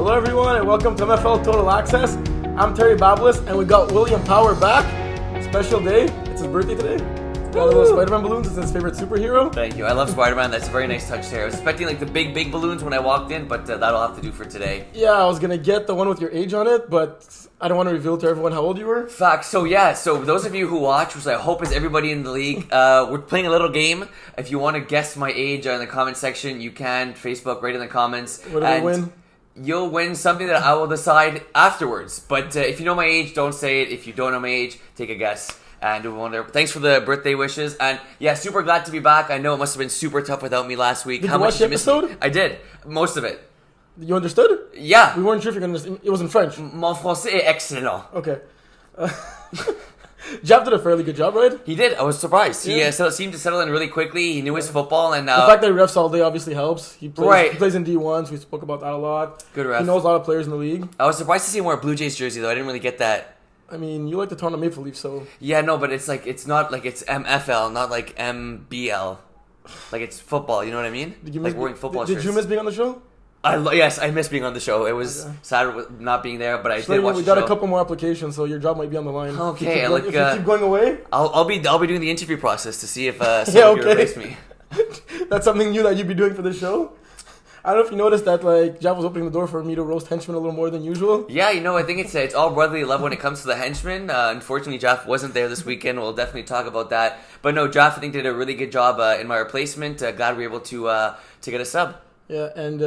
Hello everyone and welcome to MFL Total Access. I'm Terry Babalis and we got William Power back. Special day. It's his birthday today. Got a little Spider-Man balloons. It's his favorite superhero. Thank you. I love Spider-Man. That's a very nice touch there. I was expecting like the big balloons when I walked in, but that'll have to do for today. Yeah, I was gonna get the one with your age on it, but I don't want to reveal to everyone how old you were. Fact. So those of you who watch, which I hope is everybody in the league, we're playing a little game. If you want to guess my age in the comment section, you can. Facebook, right in the comments. What do we win? You'll win something that I will decide afterwards. But if you know my age, don't say it. If you don't know my age, take a guess. And we wonder. Thanks for the birthday wishes. And yeah, super glad to be back. I know it must have been super tough without me last week. Did you watch the episode? I did. Most of it. You understood? Yeah. We weren't sure if you could understand. It was in French. Mon français est excellent. Okay. Jeff did a fairly good job, right? He did. I was surprised. Yeah. He seemed to settle in really quickly. He knew his football. And The fact that he refs all day obviously helps. He plays in D1, so we spoke about that a lot. Good ref. He knows a lot of players in the league. I was surprised to see him wear a Blue Jays jersey, though. I didn't really get that. I mean, you like the Toronto Maple Leafs, so... Yeah, no, but it's not like it's MFL, not like MBL. Like it's football, you know what I mean? Wearing football shirts. Did you miss being on the show? Yes, I miss being on the show. It was sad with not being there, but I did watch the show. We got a couple more applications, so your job might be on the line. Okay, if you keep going away, I'll be doing the interview process to see if someone can replace me. That's something new that you'd be doing for this show. I don't know if you noticed that Jeff was opening the door for me to roast henchmen a little more than usual. Yeah, I think it's all brotherly love when it comes to the henchmen. Unfortunately, Jeff wasn't there this weekend. We'll definitely talk about that. But no, Jeff I think did a really good job in my replacement. Glad we were able to get a sub. Yeah, and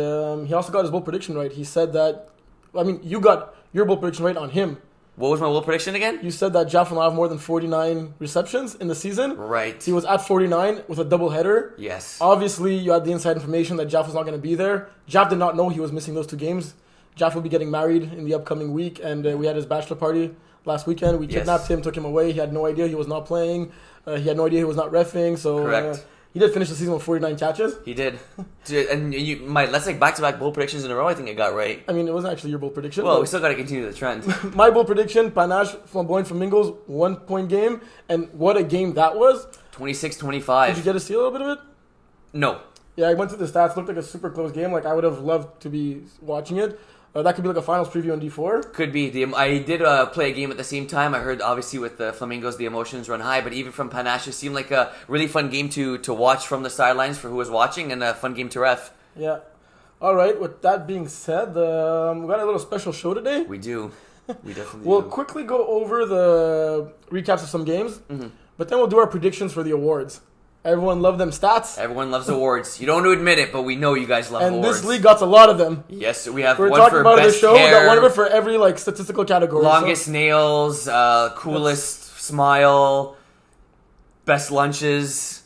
he also got his bold prediction right. He said that, you got your bold prediction right on him. What was my bold prediction again? You said that Jeff will have more than 49 receptions in the season. Right. He was at 49 with a doubleheader. Yes. Obviously, you had the inside information that Jeff was not going to be there. Jeff did not know he was missing those two games. Jeff will be getting married in the upcoming week, and we had his bachelor party last weekend. We kidnapped him, took him away. He had no idea he was not playing. He had no idea he was not reffing. So correct. He did finish the season with 49 catches. He did. And that's like back-to-back bold predictions in a row I think I got right. I mean, it wasn't actually your bold prediction. Well, we still got to continue the trend. My bold prediction, Panache Flamboyant Flamingos, 1-point game. And what a game that was. 26-25. Did you get to see a little bit of it? No. Yeah, I went to the stats. Looked like a super close game. I would have loved to be watching it. That could be like a finals preview on D4. Could be. I did play a game at the same time. I heard, obviously, with the Flamingos, the emotions run high. But even from Panache, it seemed like a really fun game to watch from the sidelines for who was watching, and a fun game to ref. Yeah. All right. With that being said, we got a little special show today. We do. We definitely We'll do. quickly go over the recaps of some games. Mm-hmm. But then we'll do our predictions for the awards. Everyone loves them stats. Everyone loves awards. You don't want to admit it, but we know you guys love awards. And this league got a lot of them. Yes, we have We're one talking for about best the show. hair, We got one of it for every statistical category. longest nails, coolest smile, best lunches,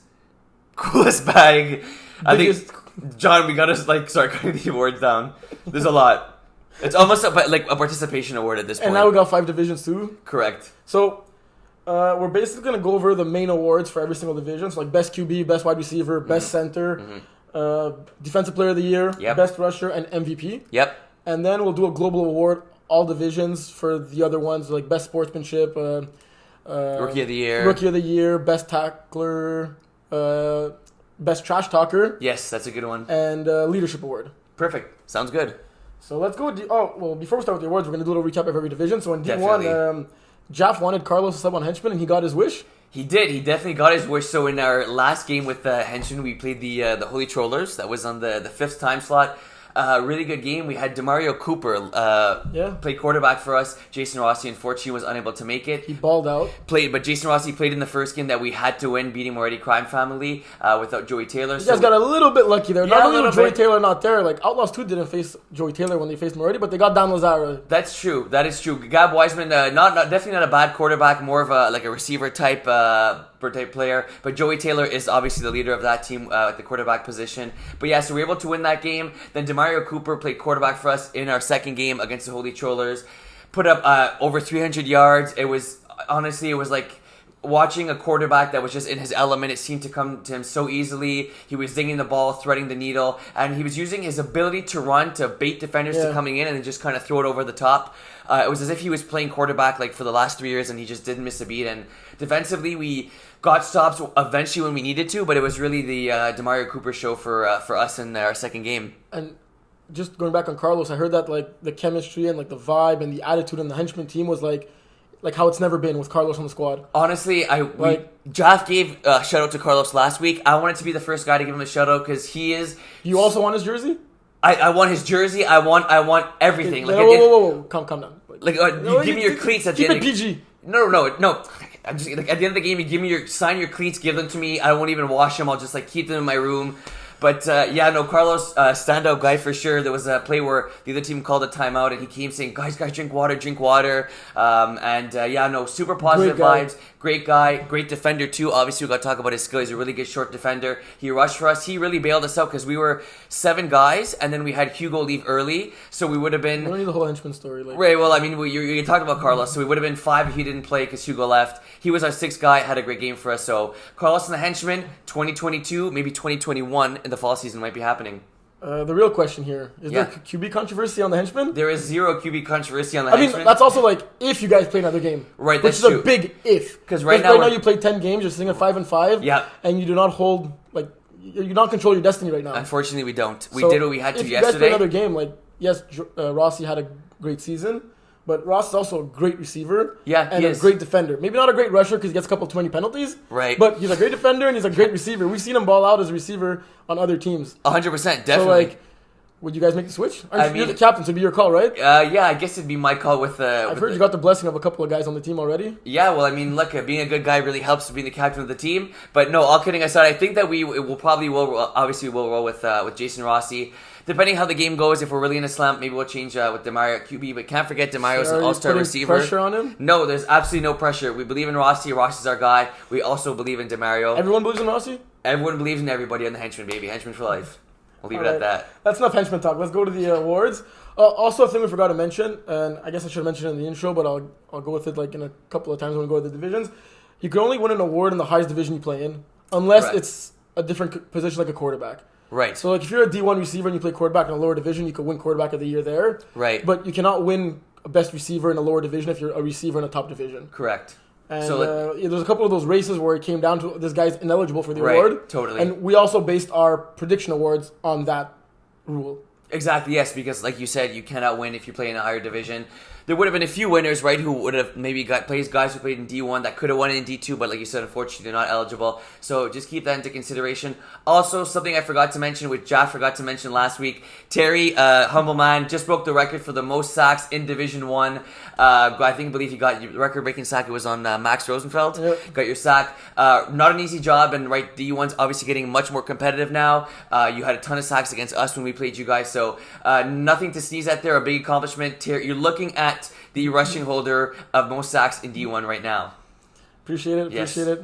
coolest bag. I think, John, we gotta start cutting the awards down. There's a lot. It's almost like a participation award at this point. And now we got 5 divisions too. Correct. So we're basically going to go over the main awards for every single division. So best QB, best wide receiver, best center, defensive player of the year, best rusher, and MVP. Yep. And then we'll do a global award, all divisions for the other ones, like best sportsmanship, Rookie of the year, best tackler, best trash talker. Yes, that's a good one. And leadership award. Perfect. Sounds good. So let's go. Before we start with the awards, we're going to do a little recap of every division. So in D1, Jaff wanted Carlos to sub on Henchman, and he got his wish. He did. He definitely got his wish. So in our last game with Henchman, we played the Holy Trollers. That was on the 5th time slot. Really good game. We had DeMario Cooper play quarterback for us. Jason Rossi, unfortunately, was unable to make it. He balled out. But Jason Rossi played in the first game that we had to win, beating Moretti Crime Family without Joey Taylor. You guys got a little bit lucky there. Yeah, not only was Joey Taylor not there, Outlaws 2 didn't face Joey Taylor when they faced Moretti, but they got Dan Lazara. That's true. That is true. Gab Wiseman, definitely not a bad quarterback, more of a receiver type player. But Joey Taylor is obviously the leader of that team at the quarterback position. But yeah, so we were able to win that game. Then DeMario Cooper played quarterback for us in our second game against the Holy Trollers. Put up over 300 yards. It was like watching a quarterback that was just in his element. It seemed to come to him so easily. He was dinging the ball, threading the needle, and he was using his ability to run to bait defenders to coming in and then just kind of throw it over the top. It was as if he was playing quarterback for the last 3 years and he just didn't miss a beat. And defensively, we got stops eventually when we needed to, but it was really the DeMario Cooper show for us in our second game. And just going back on Carlos, I heard that like the chemistry and like the vibe and the attitude and the henchman team was like how it's never been with Carlos on the squad. Honestly, Jaff gave a shout out to Carlos last week. I wanted to be the first guy to give him a shout out because he is. You also want his jersey? I want his jersey. I want everything. Like, whoa. Calm down. Like you give me your cleats at the end. Keep it PG. No. I'm just like, at the end of the game, you give me sign your cleats, give them to me. I won't even wash them. I'll just like keep them in my room. But Carlos, standout guy for sure. There was a play where the other team called a timeout, and he came saying, "Guys, drink water." Super positive vibes. Great guy, great defender too. Obviously, we got to talk about his skill. He's a really good short defender. He rushed for us. He really bailed us out because we were 7 guys, and then we had Hugo leave early, so we would have been. I don't need the whole henchman story. Like. Right. Well, I mean, you talked about Carlos, so we would have been 5 if he didn't play because Hugo left. He was our 6th guy. Had a great game for us. So Carlos and the henchman, 2022, maybe 2021 in the fall season might be happening. The real question here is there QB controversy on the henchman? There is 0 QB controversy on the henchman. I mean, that's also like if you guys play another game, right? Which is a big if. Because right now you play 10 games, you're sitting at 5-5. Yeah, and you do not hold like you do not control your destiny right now. Unfortunately, we don't. We did what we had to yesterday. If you guys play another game, like yes, Rossi had a great season. But Ross is also a great receiver and a great defender. Maybe not a great rusher because he gets a couple too many penalties. Right. But he's a great defender and he's a great receiver. We've seen him ball out as a receiver on other teams. 100%, definitely. So, like, would you guys make the switch? You're the captain, so it'd be your call, right? Yeah, I guess it'd be my call with I've heard you got the blessing of a couple of guys on the team already. Yeah, well, I mean, look, being a good guy really helps being the captain of the team. But no, all kidding aside, I think that we will roll with Jason Rossi. Depending how the game goes, if we're really in a slump, maybe we'll change with Demario at QB. But can't forget Demario's an all-star receiver. Pressure on him? No, there's absolutely no pressure. We believe in Rossi. Rossi's our guy. We also believe in Demario. Everyone believes in Rossi? Everyone believes in everybody on the henchman, baby. Henchman for life. We'll leave it at that. That's enough henchman talk. Let's go to the awards. Also, a thing we forgot to mention, and I guess I should have mentioned it in the intro, but I'll go with it like in a couple of times when we go to the divisions. You can only win an award in the highest division you play in, unless it's a different position like a quarterback. Right. So, like, if you're a D1 receiver and you play quarterback in a lower division, you could win quarterback of the year there. Right. But you cannot win a best receiver in a lower division if you're a receiver in a top division. Correct. And there's a couple of those races where it came down to this guy's ineligible for the award. Totally. And we also based our prediction awards on that rule. Exactly, yes, because like you said, you cannot win if you play in a higher division. There would have been a few winners, right, who would have maybe guys who played in D1 that could have won in D2, but like you said, unfortunately, they're not eligible. So just keep that into consideration. Also, something I forgot to mention, which Jaff forgot to mention last week, Terry, humble man, just broke the record for the most sacks in Division 1. I believe you got your record-breaking sack. It was on Max Rosenfeld. Yep. Got your sack. Not an easy job, and right, D1's obviously getting much more competitive now. You had a ton of sacks against us when we played you guys, so nothing to sneeze at there. A big accomplishment. Terry, you're looking at the rushing holder of most sacks in D1 right now. Appreciate it.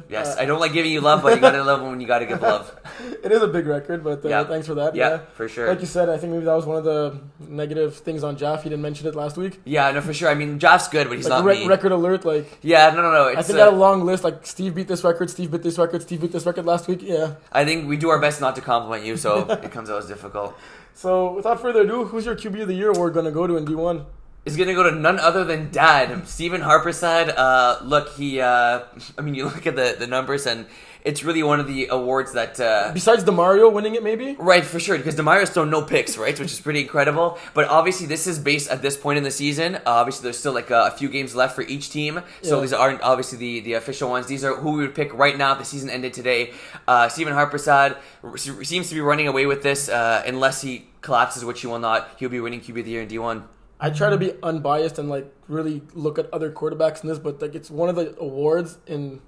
Yes, I don't like giving you love, but you gotta love when you gotta give love. It is a big record, but thanks for that. Yeah, for sure. Like you said, I think maybe that was one of the negative things on Jaff. He didn't mention it last week. Yeah, no, for sure. I mean, Jaff's good, but he's not me. Record alert, like... Yeah, no. I think I had a long list, like Steve beat this record, Steve beat this record last week. Yeah. I think we do our best not to compliment you, so it comes out as difficult. So, without further ado, who's your QB of the year award going to go to in D1? Is going to go to none other than Dad. Stephen Harpersad. Look, you look at the numbers, and it's really one of the awards that... Besides DeMario winning it, maybe? Right, for sure, because DeMario's thrown no picks, right, which is pretty incredible. But obviously, this is based at this point in the season. Obviously, there's still like a few games left for each team, so these aren't obviously the official ones. These are who we would pick right now if the season ended today. Stephen Harpersad seems to be running away with this, unless he collapses, which he will not. He'll be winning QB of the year in D1. I try to be unbiased and like really look at other quarterbacks in this, but like it's one of the awards in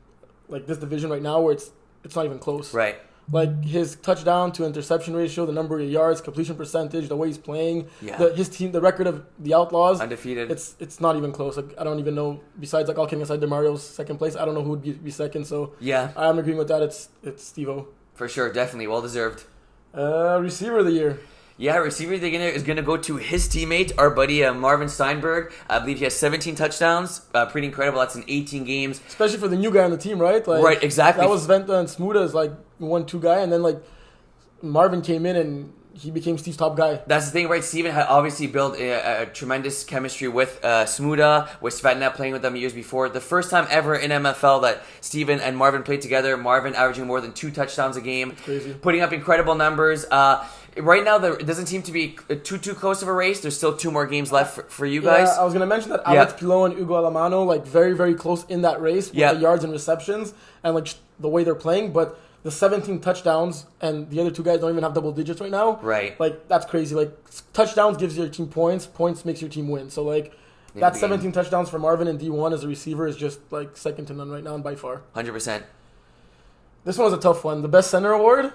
like this division right now where it's not even close. Right. Like his touchdown to interception ratio, the number of yards, completion percentage, the way he's playing, his team, the record of the Outlaws, undefeated. It's not even close. Like I don't even know. Besides, like all kidding aside, DeMario's second place. I don't know who would be second. So I'm agreeing with that. It's Steve-O. For sure, definitely well deserved. Receiver of the year. Yeah, receiver of the year is going to go to his teammate, our buddy Marvin Steinberg. I believe he has 17 touchdowns. Pretty incredible. That's in 18 games. Especially for the new guy on the team, right? Like, right, exactly. That was Venta and Smuda's like 1-2 guy, and then like Marvin came in and he became Steve's top guy. That's the thing, right? Steven had obviously built a tremendous chemistry with Smuda, with Svetna, playing with them years before. The first time ever in MFL that Steven and Marvin played together, Marvin averaging more than 2 touchdowns a game, crazy. Putting up incredible numbers. Right now, it doesn't seem to be too close of a race. There's still 2 more games left for you guys. Yeah, I was going to mention that Alex Pilon and Ugo Alamano, like, very, very close in that race with the yards and receptions and, like, the way they're playing. But the 17 touchdowns and the other 2 guys don't even have double digits right now. Right. Like, that's crazy. Like, touchdowns gives your team points. Points makes your team win. So, like, that 17 touchdowns for Marvin in D1 as a receiver is just, like, second to none right now and by far. 100%. This one was a tough one. The Best Center Award.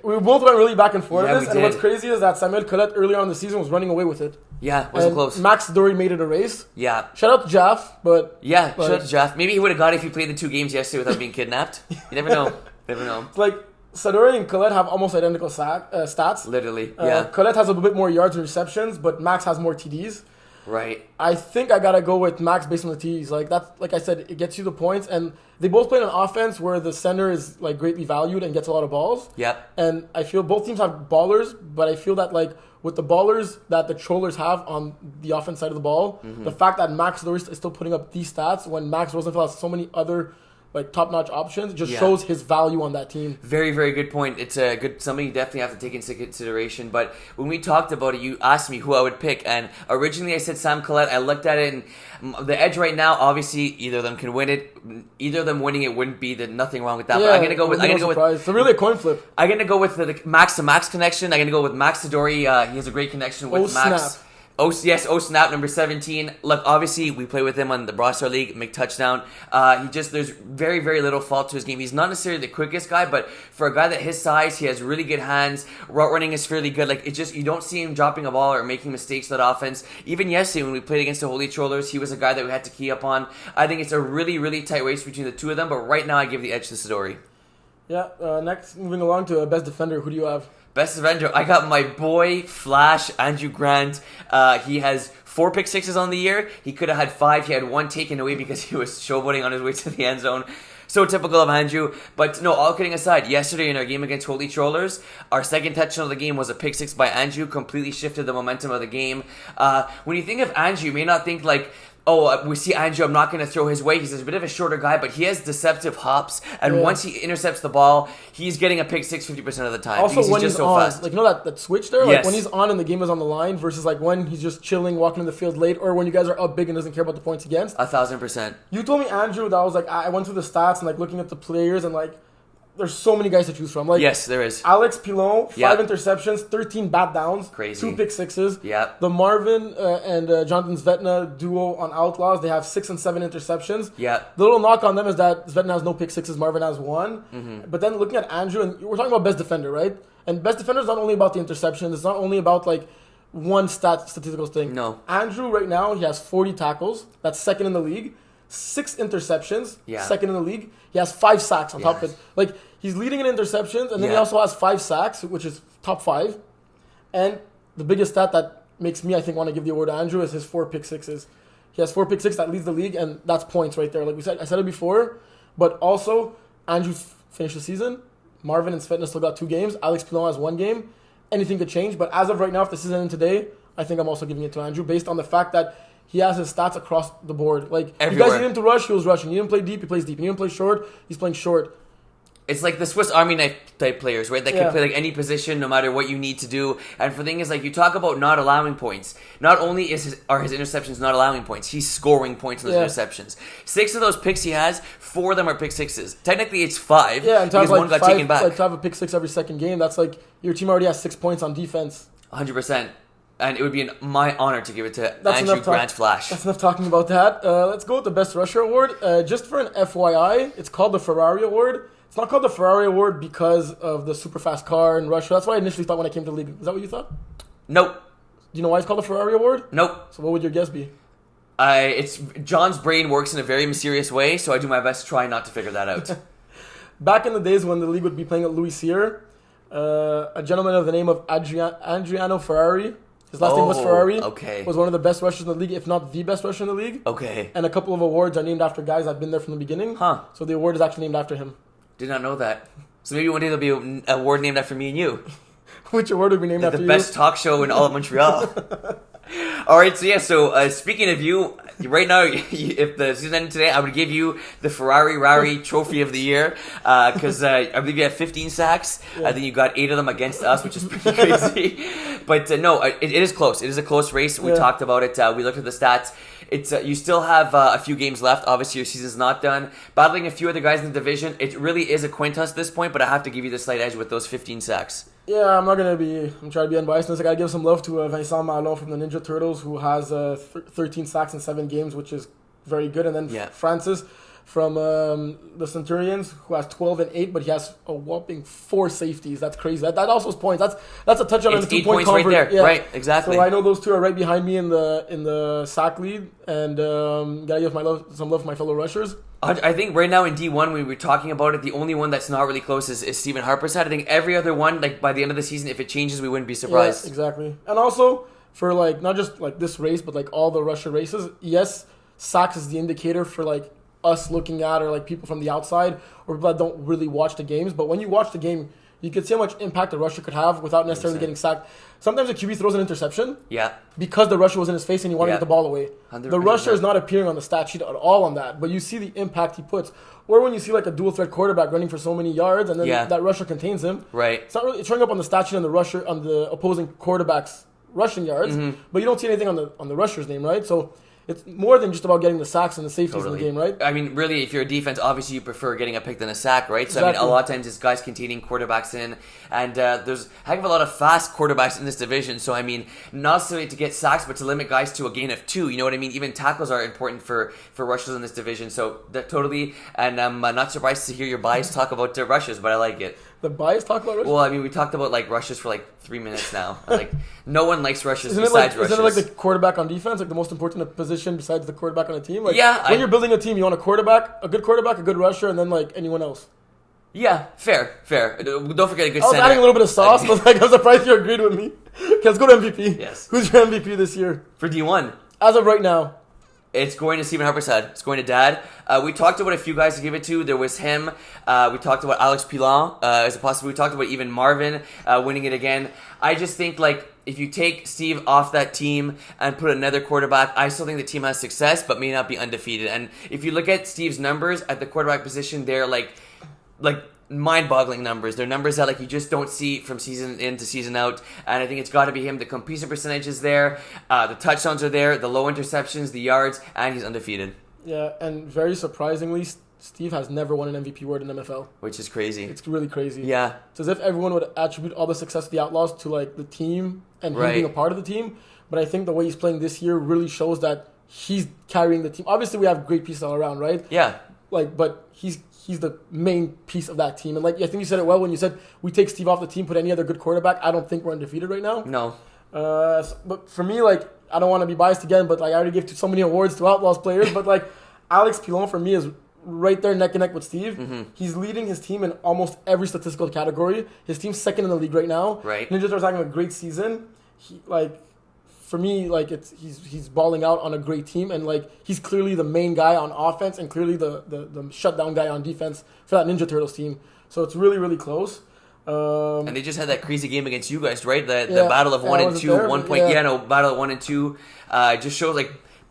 We both went really back and forth on this, and what's crazy is that Samuel Colette earlier on in the season was running away with it. Yeah, wasn't close. Max Dory made it a race. Yeah. Shout out to Jaff, but... Yeah, shout out to Jaff. Maybe he would have got it if he played the 2 games yesterday without being kidnapped. You never know. Never know. It's like, Sadori and Colette have almost identical stats. Literally, yeah. Colette has a bit more yards and receptions, but Max has more TDs. Right. I think I gotta go with Max based on the TDs. Like, that's, like I said, it gets you the points, and they both play an offense where the center is, like, greatly valued and gets a lot of balls. Yep. And I feel both teams have ballers, but I feel that, like, with the ballers that the Trollers have on the offense side of the ball, the fact that Max Doris is still putting up these stats when Max Rosenfeld has so many other, like, top-notch options, just shows his value on that team. Very, very good point. It's a good something you definitely have to take into consideration. But when we talked about it, you asked me who I would pick, and originally I said Sam Collette. I looked at it, and the edge right now, obviously, either of them can win it. Either of them winning it wouldn't be nothing wrong with that. Yeah, but I'm gonna go with. It's really a coin flip. I'm gonna go with the Max to Max connection. I'm gonna go with Max Sidori. He has a great connection with Max. Snap. Oh snap, number 17. Look, obviously we play with him on the Broadstar League, make touchdown. There's very, very little fault to his game. He's not necessarily the quickest guy, but for a guy that his size, he has really good hands. Route running is fairly good. Like, it's just, you don't see him dropping a ball or making mistakes with that offense. Even yesterday when we played against the Holy Trollers, he was a guy that we had to key up on. I think it's a really, really tight race between the 2 of them, but right now I give the edge to Sidori. Yeah, next, moving along to Best Defender, who do you have? Best defender, I got my boy Flash, Andrew Grant. He has 4 pick sixes on the year. He could have had 5. He had 1 taken away because he was showboating on his way to the end zone. So typical of Andrew. But no, all kidding aside, yesterday in our game against Holy Trollers, our second touchdown of the game was a pick 6 by Andrew. Completely shifted the momentum of the game. When you think of Andrew, you may not think like, oh, we see Andrew, I'm not going to throw his way. He's a bit of a shorter guy, but he has deceptive hops. And once he intercepts the ball, he's getting a pick 6 50% of the time. Also, when he's on, fast. like, you know that switch there? Like, when he's on and the game is on the line versus, like, when he's just chilling, walking in the field late, or when you guys are up big and doesn't care about the points against. 1,000%. You told me Andrew that I was like, I went through the stats and, like, looking at the players and, like, there's so many guys to choose from. Like, yes, there is. Alex Pilon, 5 interceptions, 13 bat downs, crazy, 2 pick sixes. Yep. The Marvin and Jonathan Zvetna duo on Outlaws, they have 6 and 7 interceptions. Yeah. The little knock on them is that Zvetna has no pick sixes, Marvin has 1. But then looking at Andrew, and we're talking about best defender, right? And best defender is not only about the interceptions. It's not only about, like, one statistical thing. No. Andrew right now, he has 40 tackles. That's second in the league. 6 interceptions. Second in the league. He has 5 sacks on top of it. Like, he's leading in interceptions, and then he also has 5 sacks, which is top 5. And the biggest stat that makes me, I think, want to give the award to Andrew is his 4 pick sixes. He has 4 pick sixes that leads the league, and that's points right there. Like I said it before, but also Andrew finished the season. Marvin and Svetna still got 2 games. Alex Pilon has 1 game. Anything could change, but as of right now, if the season ends today, I think I'm also giving it to Andrew based on the fact that he has his stats across the board. Like, everywhere. You guys need him to rush, he was rushing. You didn't play deep, he plays deep. You didn't play short, he's playing short. It's like the Swiss Army knife type players, right? That can play like any position, no matter what you need to do. And the thing is, like, you talk about not allowing points. Not only are his interceptions not allowing points, he's scoring points in those interceptions. 6 of those picks he has, 4 of them are pick sixes. Technically, it's 5. Yeah, and to have like 1 got 5, taken back. like, to have a pick 6 every second game, that's like your team already has 6 points on defense. 100%. And it would be my honor to give it to That's Andrew Grant Flash. That's enough talking about that. Let's go with the Best Rusher Award. Just for an FYI, it's called the Ferrari Award. It's not called the Ferrari Award because of the super fast car in Russia. That's what I initially thought when I came to the league. Is that what you thought? Nope. Do you know why it's called the Ferrari Award? Nope. So what would your guess be? It's John's brain works in a very mysterious way, so I do my best to try not to figure that out. Back in the days when the league would be playing at Louis Cyr, a gentleman of the name of Adriano Ferrari, his last name was Ferrari, was one of the best rushers in the league, if not the best rusher in the league. Okay. And a couple of awards are named after guys that have been there from the beginning. So the award is actually named after him. Did not know that. So maybe one day there'll be an award named after me and you. Which award would be named after The you? best talk show in all of Montreal. All right, so speaking of you, right now, if the season ended today, I would give you the Ferrari Rari Trophy of the Year because I believe you have 15 sacks. Yeah. I think you got 8 of them against us, which is pretty crazy. But no, it is close. It is a close race. We talked about it. We looked at the stats. It's you still have a few games left. Obviously, your season's not done. Battling a few other guys in the division, it really is a coin toss at this point. But I have to give you the slight edge with those 15 sacks. Yeah, I'm trying to be unbiased. I gotta give some love to Vincent Malon from the Ninja Turtles, who has 13 sacks in 7 games, which is very good. And then Francis from the Centurions, who has 12 and 8, but he has a whopping 4 safeties. That's crazy. That also is points. That's a touchdown and a 2-point convert. Right there. Yeah. Right, exactly. So I know those two are right behind me in the sack lead, and gotta give some love for my fellow rushers. I think right now in D1, we were talking about it, the only one that's not really close is Stephen Harper's side. I think every other one, like by the end of the season, if it changes, we wouldn't be surprised. Yeah, exactly. And also, for like not just like this race, but like all the Russia races, yes, sacks is the indicator for like us looking at or like people from the outside or people that don't really watch the games. But when you watch the game, you can see how much impact the rusher could have without necessarily getting sacked. Sometimes the QB throws an interception because the rusher was in his face and he wanted to get the ball away. The rusher is not appearing on the stat sheet at all on that, but you see the impact he puts. Or when you see like a dual threat quarterback running for so many yards and then that rusher contains him. Right. It's not really it's showing up on the stat sheet on the opposing quarterback's rushing yards, but you don't see anything on the rusher's name, right? So it's more than just about getting the sacks and the safeties in the game, right? I mean, really, if you're a defense, obviously you prefer getting a pick than a sack, right? So, I mean, a lot of times it's guys containing quarterbacks in, and there's a heck of a lot of fast quarterbacks in this division. So, I mean, not necessarily to get sacks, but to limit guys to a gain of 2. You know what I mean? Even tackles are important for rushers in this division. So, that totally, and I'm not surprised to hear your bias talk about rushes, but I like it. The bias talk about rushes? Well, I mean, we talked about like rushes for like 3 minutes now. Like, no one likes rushes besides rushes. Isn't it like the quarterback on defense, like the most important position besides the quarterback on a team? Like, yeah. When you're building a team, you want a good quarterback, a good rusher, and then like anyone else. Yeah, fair. Don't forget a good center. I was adding a little bit of sauce, but like I'm surprised you agreed with me. Okay, let's go to MVP. Yes. Who's your MVP this year? For D1. As of right now. It's going to Stephen Harper's head. It's going to Dad. We talked about a few guys to give it to. There was him. We talked about Alex Pilon as a possibility. We talked about even Marvin winning it again. I just think like if you take Steve off that team and put another quarterback, I still think the team has success, but may not be undefeated. And if you look at Steve's numbers at the quarterback position, they're like mind-boggling numbers. They're numbers that like you just don't see from season in to season out, and I think it's got to be him. The completion percentage is there, the touchdowns are there, the low interceptions, the yards, and he's undefeated. Yeah, and very surprisingly, Steve has never won an MVP award in MFL, which is crazy. It's really crazy. Yeah, it's as if everyone would attribute all the success of the Outlaws to like the team and him being a part of the team. But I think the way he's playing this year really shows that he's carrying the team. Obviously, we have great pieces all around, right? Yeah. But he's the main piece of that team. And I think you said it well when you said we take Steve off the team, put any other good quarterback. I don't think we're undefeated right now. No. But for me, I don't want to be biased again, but I already gave so many awards to Outlaws players. But Alex Pilon for me is right there neck and neck with Steve. Mm-hmm. He's leading his team in almost every statistical category. His team's second in the league right now. Right. Ninjas are having a great season. For me, he's balling out on a great team, and he's clearly the main guy on offense and clearly the shutdown guy on defense for that Ninja Turtles team. So it's really, really close. And they just had that crazy game against you guys, right? The battle of 1 and 2, there? 1 point. Battle of 1 and 2. Just shows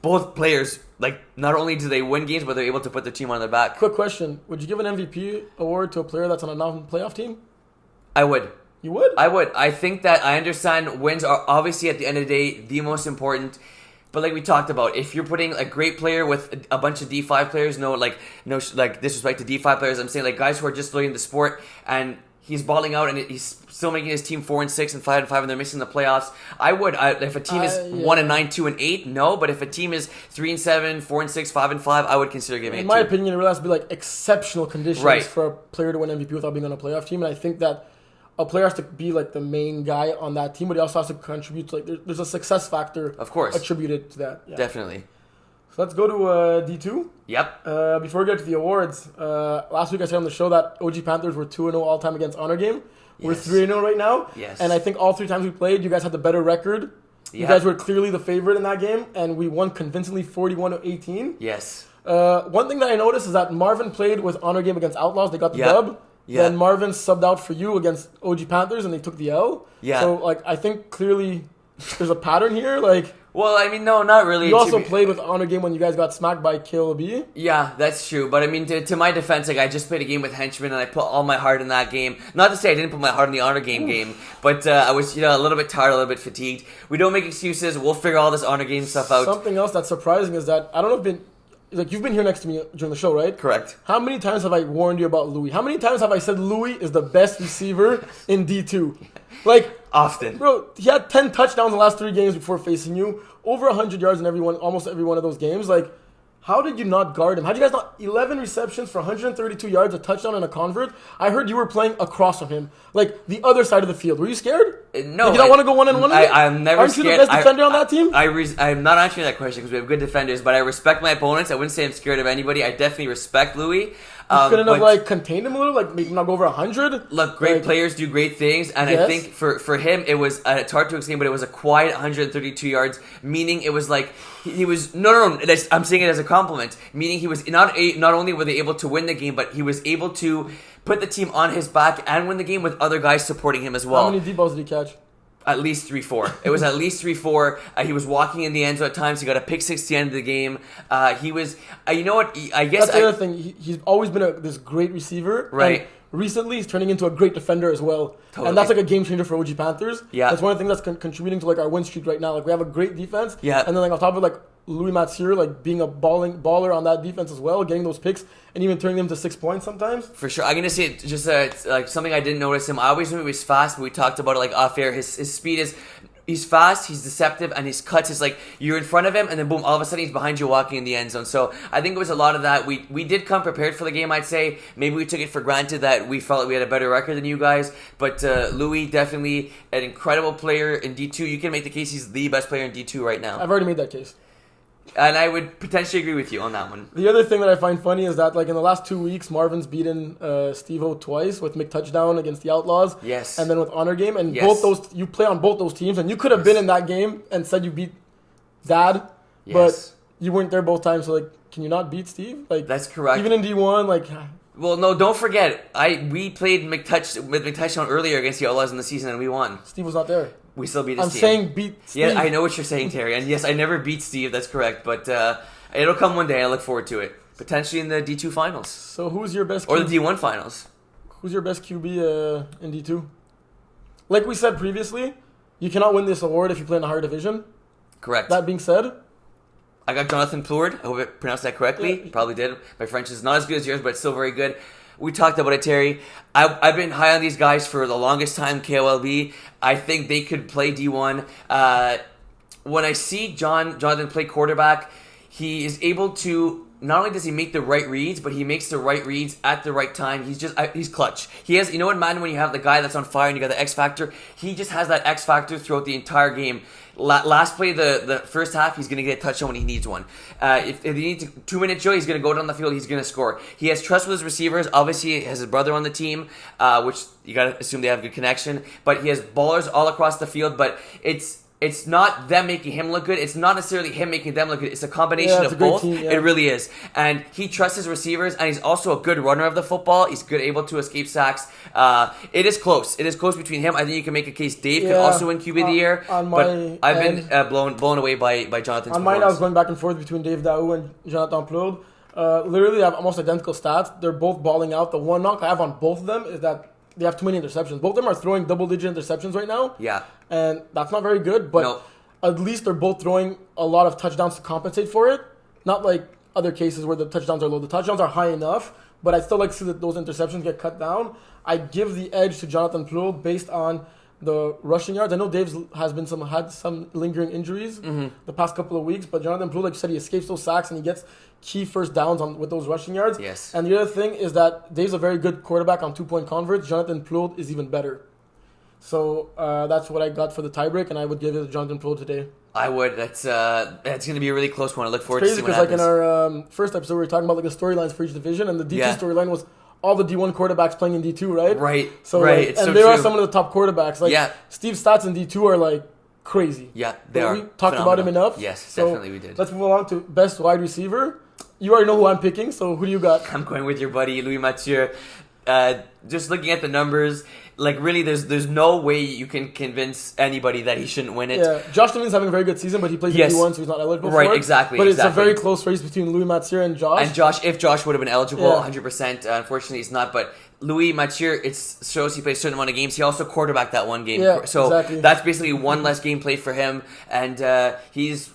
both players not only do they win games, but they're able to put their team on their back. Quick question: would you give an MVP award to a player that's on a non-playoff team? I would. You would? I would. I think that I understand wins are obviously at the end of the day the most important. But like we talked about, if you're putting a great player with a bunch of D5 players, no disrespect to D5 players, I'm saying guys who are just learning the sport and he's balling out and he's still making his team 4 and 6 and 5 and 5 and they're missing the playoffs. I would. If a team is 1 and 9, 2 and 8, no. But if a team is 3 and 7, 4 and 6, 5 and 5, I would consider giving it. In my opinion, it really has to be exceptional conditions for a player to win MVP without being on a playoff team, and I think that a player has to be the main guy on that team, but he also has to contribute to there's a success factor, of course, attributed to that. Yeah. Definitely. So let's go to D2. Yep. Before we get to the awards, last week I said on the show that OG Panthers were 2-0 all time against Honor Game. We're 3-0 right now. Yes. And I think all 3 times we played, you guys had the better record. Yep. You guys were clearly the favorite in that game, and we won convincingly 41-18. Yes. One thing that I noticed is that Marvin played with Honor Game against Outlaws. They got the dub. Yeah. Then Marvin subbed out for you against OG Panthers, and they took the L. Yeah. So, like, I think clearly there's a pattern here. Like, Well, I mean, no, not really. you also played with Honor Game when you guys got smacked by KLB. Yeah, that's true. But I mean, to my defense, like I just played a game with Henchman and I put all my heart in that game. Not to say I didn't put my heart in the Honor game, but I was a little bit tired, a little bit fatigued. We don't make excuses. We'll figure all this Honor Game stuff out. Something else that's surprising is that I don't know if you've been here next to me during the show, right? Correct. How many times have I warned you about Louis? How many times have I said Louis is the best receiver in D2? Like, Often. bro, he had 10 touchdowns in the last 3 games before facing you. Over 100 yards in almost every one of those games. Like, how did you not guard him? How did you guys not? 11 receptions for 132 yards, a touchdown, and a convert. I heard you were playing across from him, like the other side of the field. Were you scared? No. Like, you don't want to go 1-on-1? I'm never Aren't scared. you the best defender on that team? I'm not answering that question because we have good defenders, but I respect my opponents. I wouldn't say I'm scared of anybody. I definitely respect Louis. You couldn't have contained him a little, like maybe not go over 100. Look, great players do great things, and yes. I think for him it was it's hard to explain, but it was a quiet 132 yards. Meaning it was like he was no. I'm saying it as a compliment. Meaning he was not only were they able to win the game, but he was able to put the team on his back and win the game with other guys supporting him as well. How many deep balls did he catch? At least 3-4. It was at least 3-4. He was walking in the end zone at times. He got a pick six at the end of the game. He was, you know what? I guess that's the other thing. He's always been this great receiver, right? And recently, he's turning into a great defender as well. Totally. And that's like a game changer for OG Panthers. Yeah, that's one of the things that's contributing to like our win streak right now. Like we have a great defense. Yeah, and then like on top of like Louis Mathieu, like being a baller on that defense as well, getting those picks and even turning them to 6 points sometimes. For sure. I'm going to say it just like something I didn't notice him. I always knew he was fast, but we talked about it like off air. His speed is... He's fast, he's deceptive, and his cuts is like you're in front of him, and then boom, all of a sudden he's behind you walking in the end zone. So I think it was a lot of that. We did come prepared for the game, I'd say. Maybe we took it for granted that we felt we had a better record than you guys. But Louis, definitely an incredible player in D2. You can make the case he's the best player in D2 right now. I've already made that case. And I would potentially agree with you on that one. The other thing that I find funny is that, like, in the last 2 weeks, Marvin's beaten Steve-O twice with McTouchdown against the Outlaws. Yes. And then with Honor Game. And yes. both those, you play on both those teams. And you could have yes. been in that game and said you beat Dad. Yes. But you weren't there both times. So, like, can you not beat Steve? Like, that's correct. Even in D1, like... Well, no, don't forget. We played with McTouchdown earlier against the Outlaws in the season, and we won. Steve was not there. We still beat his team. I'm saying beat Steve. Yeah, I know what you're saying, Terry. And yes, I never beat Steve. That's correct. But it'll come one day. I look forward to it. Potentially in the D2 finals. So who's your best... Or the D1 finals. Who's your best QB in D2? Like we said previously, you cannot win this award if you play in a higher division. Correct. That being said... I got Jonathan Plourde. I hope I pronounced that correctly. Yeah. Probably did. My French is not as good as yours, but it's still very good. We talked about it, Terry. I've been high on these guys for the longest time, KOLB. I think they could play D1. When I see Jonathan play quarterback, he is able to... Not only does he make the right reads, but he makes the right reads at the right time. He's clutch. He has, you know what, man, when you have the guy that's on fire and you got the X factor, he just has that X factor throughout the entire game. Last play, the first half, he's going to get a touchdown when he needs one. If he needs a 2-minute drill, he's going to go down the field, he's going to score. He has trust with his receivers. Obviously, he has his brother on the team, which you got to assume they have a good connection. But he has ballers all across the field, but it's not them making him look good. It's not necessarily him making them look good. It's a combination of both. Team, yeah. It really is. And he trusts his receivers, and he's also a good runner of the football. He's good, able to escape sacks. It is close. It is close between him. I think you can make a case Dave could also win QB of the year. But I've been blown away by Jonathan's On mine, I was going back and forth between Dave Daou and Jonathan Plourde. Literally, they have almost identical stats. They're both balling out. The one knock I have on both of them is that they have too many interceptions. Both of them are throwing double-digit interceptions right now. Yeah. And that's not very good, but at least they're both throwing a lot of touchdowns to compensate for it. Not like other cases where the touchdowns are low. The touchdowns are high enough, but I'd still like to see that those interceptions get cut down. I give the edge to Jonathan Plourde based on the rushing yards. I know Dave's had some lingering injuries the past couple of weeks, but Jonathan Plourde, like you said, he escapes those sacks and he gets key first downs with those rushing yards. Yes. And the other thing is that Dave's a very good quarterback on 2-point converts. Jonathan Plourde is even better. So that's what I got for the tiebreak, and I would give it to Jonathan Plourde today. I would. That's going to be a really close one. I look forward to seeing what happens. happens. Crazy because like in our first episode, we were talking about like the storylines for each division, and the D2 storyline was all the D1 quarterbacks playing in D2, right? Right. So right. Like, and there are some of the top quarterbacks. Like Steve's stats in D2 are like crazy. Yeah, they are. We talked about him enough. Yes, definitely we did. Let's move along to best wide receiver. You already know who I'm picking, so who do you got? I'm going with your buddy Louis Mathieu. just looking at the numbers, like really, there's no way you can convince anybody that he shouldn't win it. Yeah, Josh Levin's having a very good season, but he plays in D1, so he's not eligible for it. Right, exactly. But it's a very close race between Louis Mathieu and Josh. And Josh, if Josh would have been eligible, 100%. Unfortunately, he's not. But Louis Mathieu, it shows he plays a certain amount of games. He also quarterbacked that one game. Yeah, so exactly. That's basically one less game played for him. And he's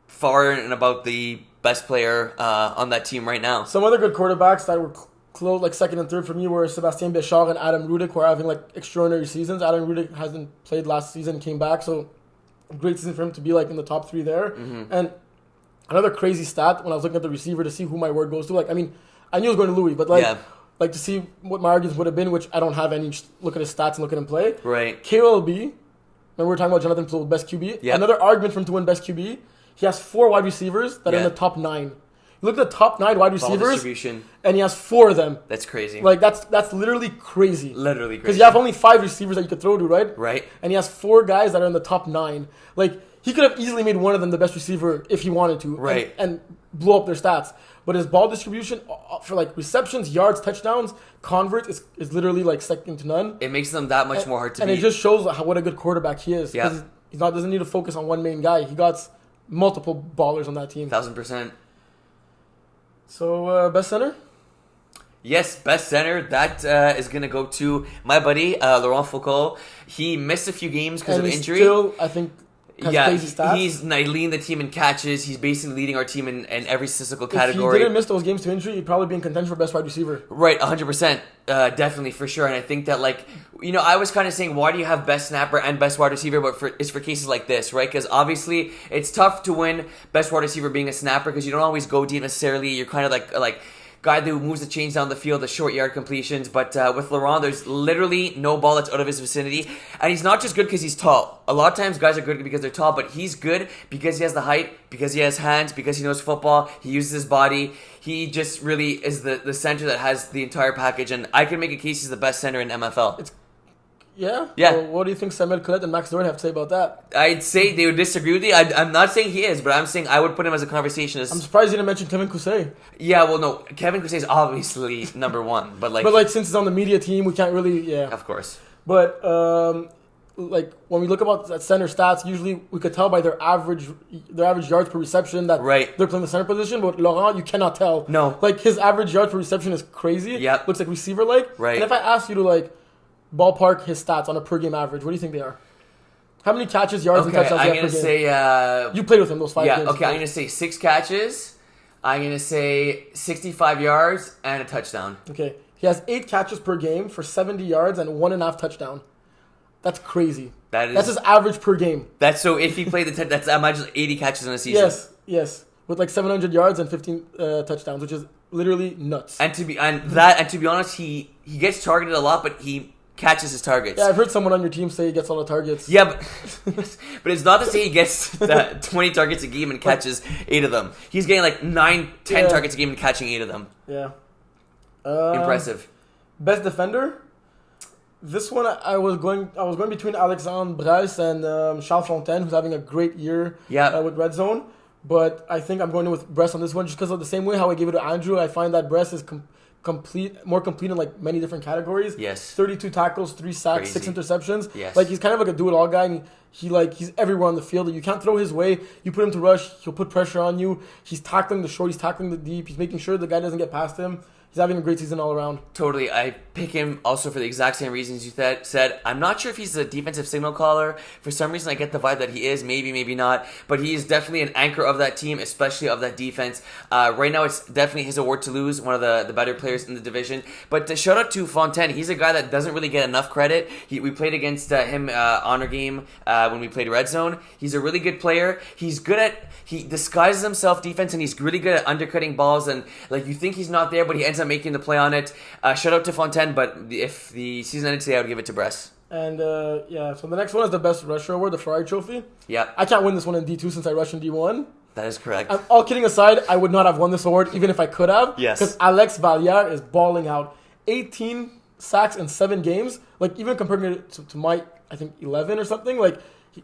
far and about the best player on that team right now. Some other good quarterbacks that were close, like second and third for me, were Sébastien Béchard and Adam Rudick, who are having like extraordinary seasons. Adam Rudick hasn't played last season, came back, so great season for him to be like in the top 3 there. Mm-hmm. And another crazy stat when I was looking at the receiver to see who my word goes to. Like, I mean, I knew it was going to Louis, but like to see what my arguments would have been, which I don't have any. Look at his stats and look at him play. Right. KOLB. Remember we were talking about Jonathan Poole, best QB. Yep. Another argument for him to win best QB. He has 4 wide receivers that are in the top 9. Look at the top 9 wide receivers, and he has 4 of them. That's crazy. Like that's literally crazy. Literally crazy. Because you have only 5 receivers that you could throw to, right? Right. And he has 4 guys that are in the top 9. Like he could have easily made one of them the best receiver if he wanted to, right? And blow up their stats. But his ball distribution for like receptions, yards, touchdowns, converts is literally like second to none. It makes them that much more hard to beat. And it just shows what a good quarterback he is. Yeah. He doesn't need to focus on one main guy. He got multiple ballers on that team. 1,000%. So, best center? Yes, best center. That is going to go to my buddy, Laurent Foucault. He missed a few games because of injury. Still, I think, has crazy stats. He's leading the team in catches. He's basically leading our team in every statistical category. If he didn't miss those games to injury, he'd probably be in contention for best wide receiver. Right, 100%. Definitely, for sure. And I think that, like, I was kind of saying, why do you have best snapper and best wide receiver? But it's for cases like this, right? Because obviously, it's tough to win best wide receiver being a snapper because you don't always go deep necessarily. You're kind of like guy who moves the chains down the field, the short yard completions. But with Laurent, there's literally no ball that's out of his vicinity. And he's not just good because he's tall. A lot of times guys are good because they're tall, but he's good because he has the height, because he has hands, because he knows football, he uses his body. He just really is the center that has the entire package. And I can make a case he's the best center in MFL. Yeah? Well, what do you think Samuel Colette and Max Dort have to say about that? I'd say they would disagree with you. I'm not saying he is, but I'm saying I would put him as a conversationist. I'm surprised you didn't mention Kevin Cousset. Yeah, well, no. Kevin Cousset is obviously number one. But since he's on the media team, we can't really... Yeah. Of course. But, when we look about that center stats, usually we could tell by their average yards per reception that they're playing the center position. But Laurent, you cannot tell. No. Like, his average yards per reception is crazy. Yep. Looks like receiver-like. Right. And if I ask you to, ballpark his stats on a per game average, what do you think they are? How many catches, yards, and touchdowns I'm do you have per game? Say you played with him those 5 games. Yeah, okay, I'm going to say 6 catches. I'm going to say 65 yards and a touchdown. Okay. He has 8 catches per game for 70 yards and 1.5 touchdown. That's crazy. That's his average per game. That's so if he played that's I imagine 80 catches in a season. Yes. With 700 yards and 15 touchdowns, which is literally nuts. And to be honest, he gets targeted a lot, but he catches his targets. Yeah, I've heard someone on your team say he gets all the targets. Yeah, but it's not to say he gets 20 targets a game and catches 8 of them. He's getting 9, 10 targets a game and catching 8 of them. Yeah. Impressive. Best defender? This one I was going between Alexandre Brasse and Charles Fontaine, who's having a great year with Red Zone. But I think I'm going with Brasse on this one just because of the same way how I gave it to Andrew. I find that Brasse is more complete in many different categories. Yes. 32 tackles, 3 sacks, 6 interceptions. Yes. He's kind of a do-it-all guy, and he's everywhere on the field. You can't throw his way. You put him to rush, he'll put pressure on you. He's tackling the short, he's tackling the deep. He's making sure the guy doesn't get past him. He's having a great season all around. Totally. I pick him also for the exact same reasons you said. I'm not sure if he's a defensive signal caller. For some reason, I get the vibe that he is. Maybe, maybe not. But he is definitely an anchor of that team, especially of that defense. Right now, it's definitely his award to lose. One of the better players in the division. But shout out to Fontaine. He's a guy that doesn't really get enough credit. We played against him honor game when we played Red Zone. He's a really good player. He's good at... He disguises himself defense, and he's really good at undercutting balls. And you think he's not there, but he ends up making the play on it. Shout out to Fontaine, but if the season ended today, I would give it to Brasse. And so the next one is the best rusher award, the Ferrari Trophy. Yeah. I can't win this one in D2 since I rushed in D1. That is correct. All kidding aside, I would not have won this award even if I could have. Yes. Because Alex Valliere is balling out. 18 sacks in 7 games. Even comparing it to my, I think, 11 or something,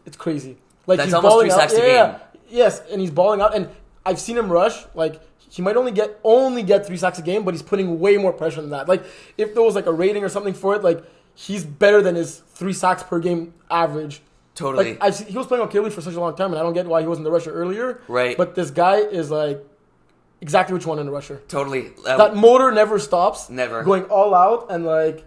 it's crazy. That's almost 3 sacks a game. Yes, and he's balling out. And I've seen him rush. he might only get 3 sacks a game, but he's putting way more pressure than that. Like, if there was like a rating or something for it, like, he's better than his 3 sacks per game average. Totally. Like, he was playing okay for such a long time, and I don't get why he wasn't the rusher earlier. Right. But this guy is like exactly what you want in a rusher. Totally. That motor never stops. Never. Going all out, and like,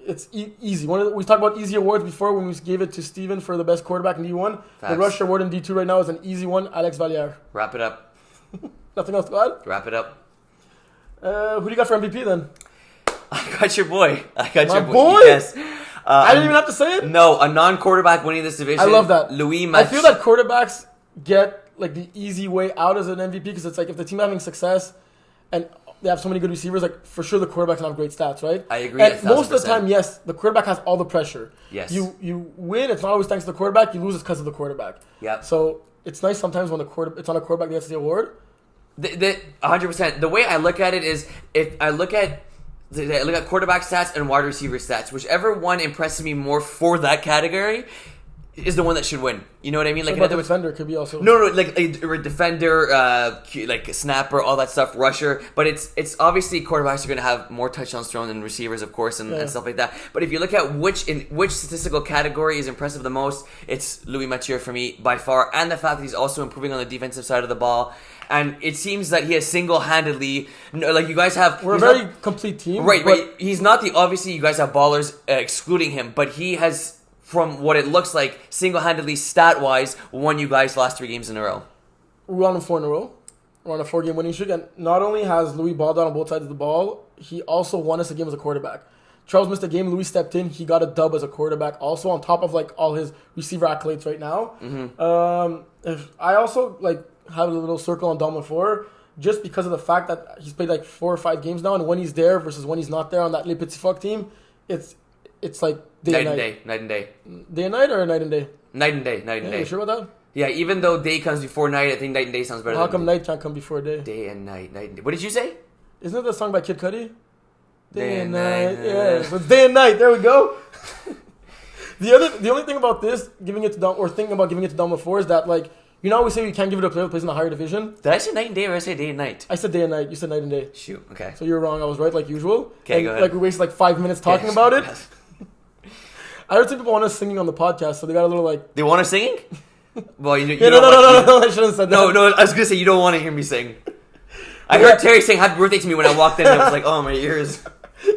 it's easy. We talked about easy awards before when we gave it to Steven for the best quarterback in D1. Facts. The rusher award in D2 right now is an easy one, Alex Valliere. Wrap it up. Nothing else to add? Wrap it up. Who do you got for MVP then? I got your boy. My boy? Yes. I didn't even have to say it? No, a non-quarterback winning this division. I love that. Louis I feel that quarterbacks get like the easy way out as an MVP because it's like if the team having success and they have so many good receivers, like for sure the quarterback's gonna have great stats, right? I agree. And most of the time, yes, the quarterback has all the pressure. Yes. You win. It's not always thanks to the quarterback. You lose it's because of the quarterback. Yeah. So it's nice sometimes when it's on a quarterback that gets the award. 100%. The way I look at it is if I look at quarterback stats and wide receiver stats, whichever one impresses me more for that category is the one that should win. You know what I mean? Like about the defender could be also no, like a defender, like a snapper, all that stuff, rusher. But it's obviously quarterbacks are going to have more touchdowns thrown than receivers, of course, and stuff like that. But if you look at which statistical category is impressive the most, it's Louis Mathieu for me by far, and the fact that he's also improving on the defensive side of the ball. And it seems that he has single-handedly, like you guys have... We're a very complete team. Right, but he's not obviously you guys have ballers excluding him, but he has, from what it looks like, single-handedly, stat-wise, won you guys last 3 games in a row. We're on 4 in a row. We're on a 4-game winning streak. And not only has Louis balled out on both sides of the ball, he also won us a game as a quarterback. Charles missed a game. Louis stepped in. He got a dub as a quarterback also on top of like all his receiver accolades right now. If I also like... have a little circle on Dom LaFleur just because of the fact that he's played like 4 or 5 games now, and when he's there versus when he's not there on that Le Petit Fuck team, it's like night and day. Night and day. Day and night or night and day? Night and day. Night and day. You sure about that? Yeah, even though day comes before night, I think night and day sounds better. How come night can't come before day? Day and night. Night and day. What did you say? Isn't it the song by Kid Cudi? Day and night. Yeah, so it's day and night. There we go. The only thing about this, giving it to Dom, or thinking about giving it to Dom LaFleur is that like, you know, we say you can't give it to a player who plays in a higher division. Did I say night and day or did I say day and night? I said day and night. You said night and day. Shoot. Okay. So you're wrong. I was right, like usual. Okay, and, go ahead. Like we wasted like 5 minutes talking about it. Yes. I heard some people want us singing on the podcast, so they got a little like. They want us singing? Well, you No, I shouldn't have said that. No, I was gonna say you don't want to hear me sing. I heard Terry saying happy birthday to me when I walked in, and I was like, oh my ears.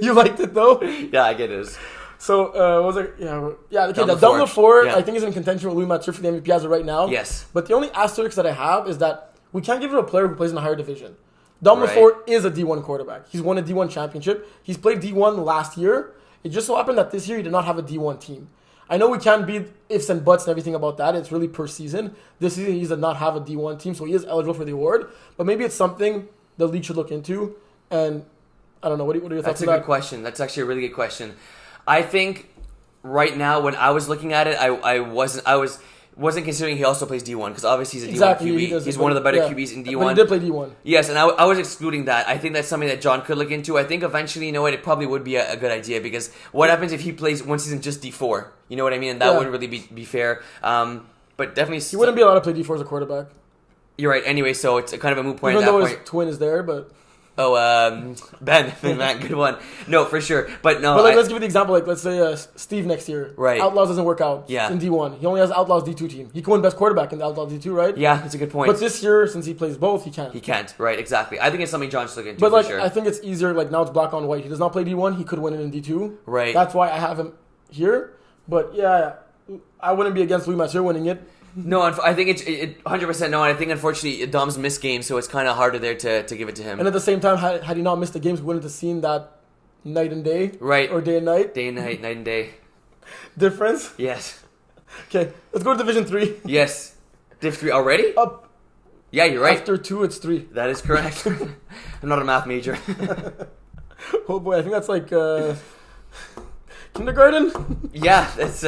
You liked it though? Yeah, I get it. So, what was it? Yeah, okay, Dom LaFleur, I think is in contention with Louis Mathieu for the MVP as of right now. Yes. But the only asterisk that I have is that we can't give it to a player who plays in a higher division. Dom LaFleur is a D1 quarterback. He's won a D1 championship. He's played D1 last year. It just so happened that this year he did not have a D1 team. I know we can't be ifs and buts and everything about that. It's really per season. This season he did not have a D1 team, so he is eligible for the award. But maybe it's something the league should look into. And I don't know. What are your thoughts on that? That's a good question. That's actually a really good question. I think right now, when I was looking at it, I wasn't considering he also plays D1 because obviously he's a D1 QB. He's one of the better QBs in D1. But he did play D1. Yes, and I was excluding that. I think that's something that John could look into. I think eventually, you know what, it probably would be a good idea because what happens if he plays one season just D4? You know what I mean? And that wouldn't really be fair. But definitely... He wouldn't be allowed to play D4 as a quarterback. You're right. Anyway, so it's kind of a moot point Even at that though point. his twin is there, but... Oh, Ben, Matt, good one. No, for sure. But no. But like, let's give you the example. Like, let's say Steve next year. Right. Outlaws doesn't work out. Yeah. In D1, he only has Outlaws D2 team. He can win best quarterback in the Outlaws D2, right? Yeah, that's a good point. But this year, since he plays both, he can't. He can't. Right. Exactly. I think it's something John should look into. But like, for sure. I think it's easier. Like now, it's black on white. He does not play D1. He could win it in D2. Right. That's why I have him here. But yeah, I wouldn't be against Louis Mathieu winning it. No, I think it's 100% no, and I think unfortunately Dom's missed games, so it's kind of harder there to give it to him. And at the same time, had he not missed the games, we wouldn't have seen that night and day, right? Or day and night, night and day difference. Yes. Okay, let's go to Division 3. Yes, Div 3 already. Up. Yeah, you're right. After 2, it's 3. That is correct. I'm not a math major. Oh boy, I think that's like. Kindergarten? Yeah, that's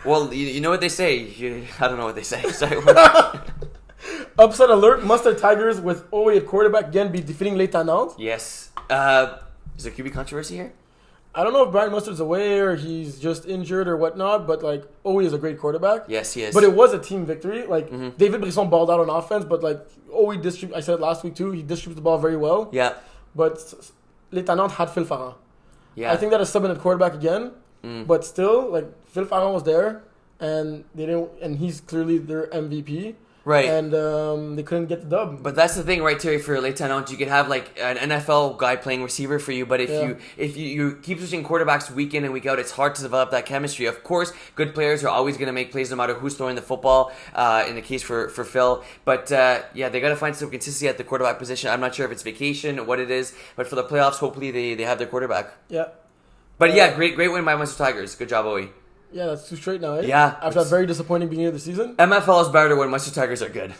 well, you know what they say. I don't know what they say. Sorry. Upset alert! Mustard Tigers with Owe at quarterback again be defeating Les Tannants. Yes. Is there QB controversy here? I don't know if Brian Mustard's away or he's just injured or whatnot, but like Owie is a great quarterback. Yes, he is. But it was a team victory. Like David Brisson balled out on offense, but like Owie I said it last week too, he distributes the ball very well. Yeah. But Les Tannants had Phil Farran. Yeah. I think that is subbing at quarterback again. But still, like Phil Farran was there, and they didn't, and he's clearly their MVP. Right. And they couldn't get the dub. But that's the thing, right, Terry, for Les Tannants, you could have like an NFL guy playing receiver for you, but if you keep switching quarterbacks week in and week out, it's hard to develop that chemistry. Of course, good players are always going to make plays no matter who's throwing the football, in the case for Phil. But they got to find some consistency at the quarterback position. I'm not sure if it's vacation, what it is, but for the playoffs, hopefully they have their quarterback. Yeah. But great win by Munster Tigers. Good job, Owie. Yeah, that's 2 straight now, eh? Yeah. After that very disappointing beginning of the season. MFL is better when Munster Tigers are good.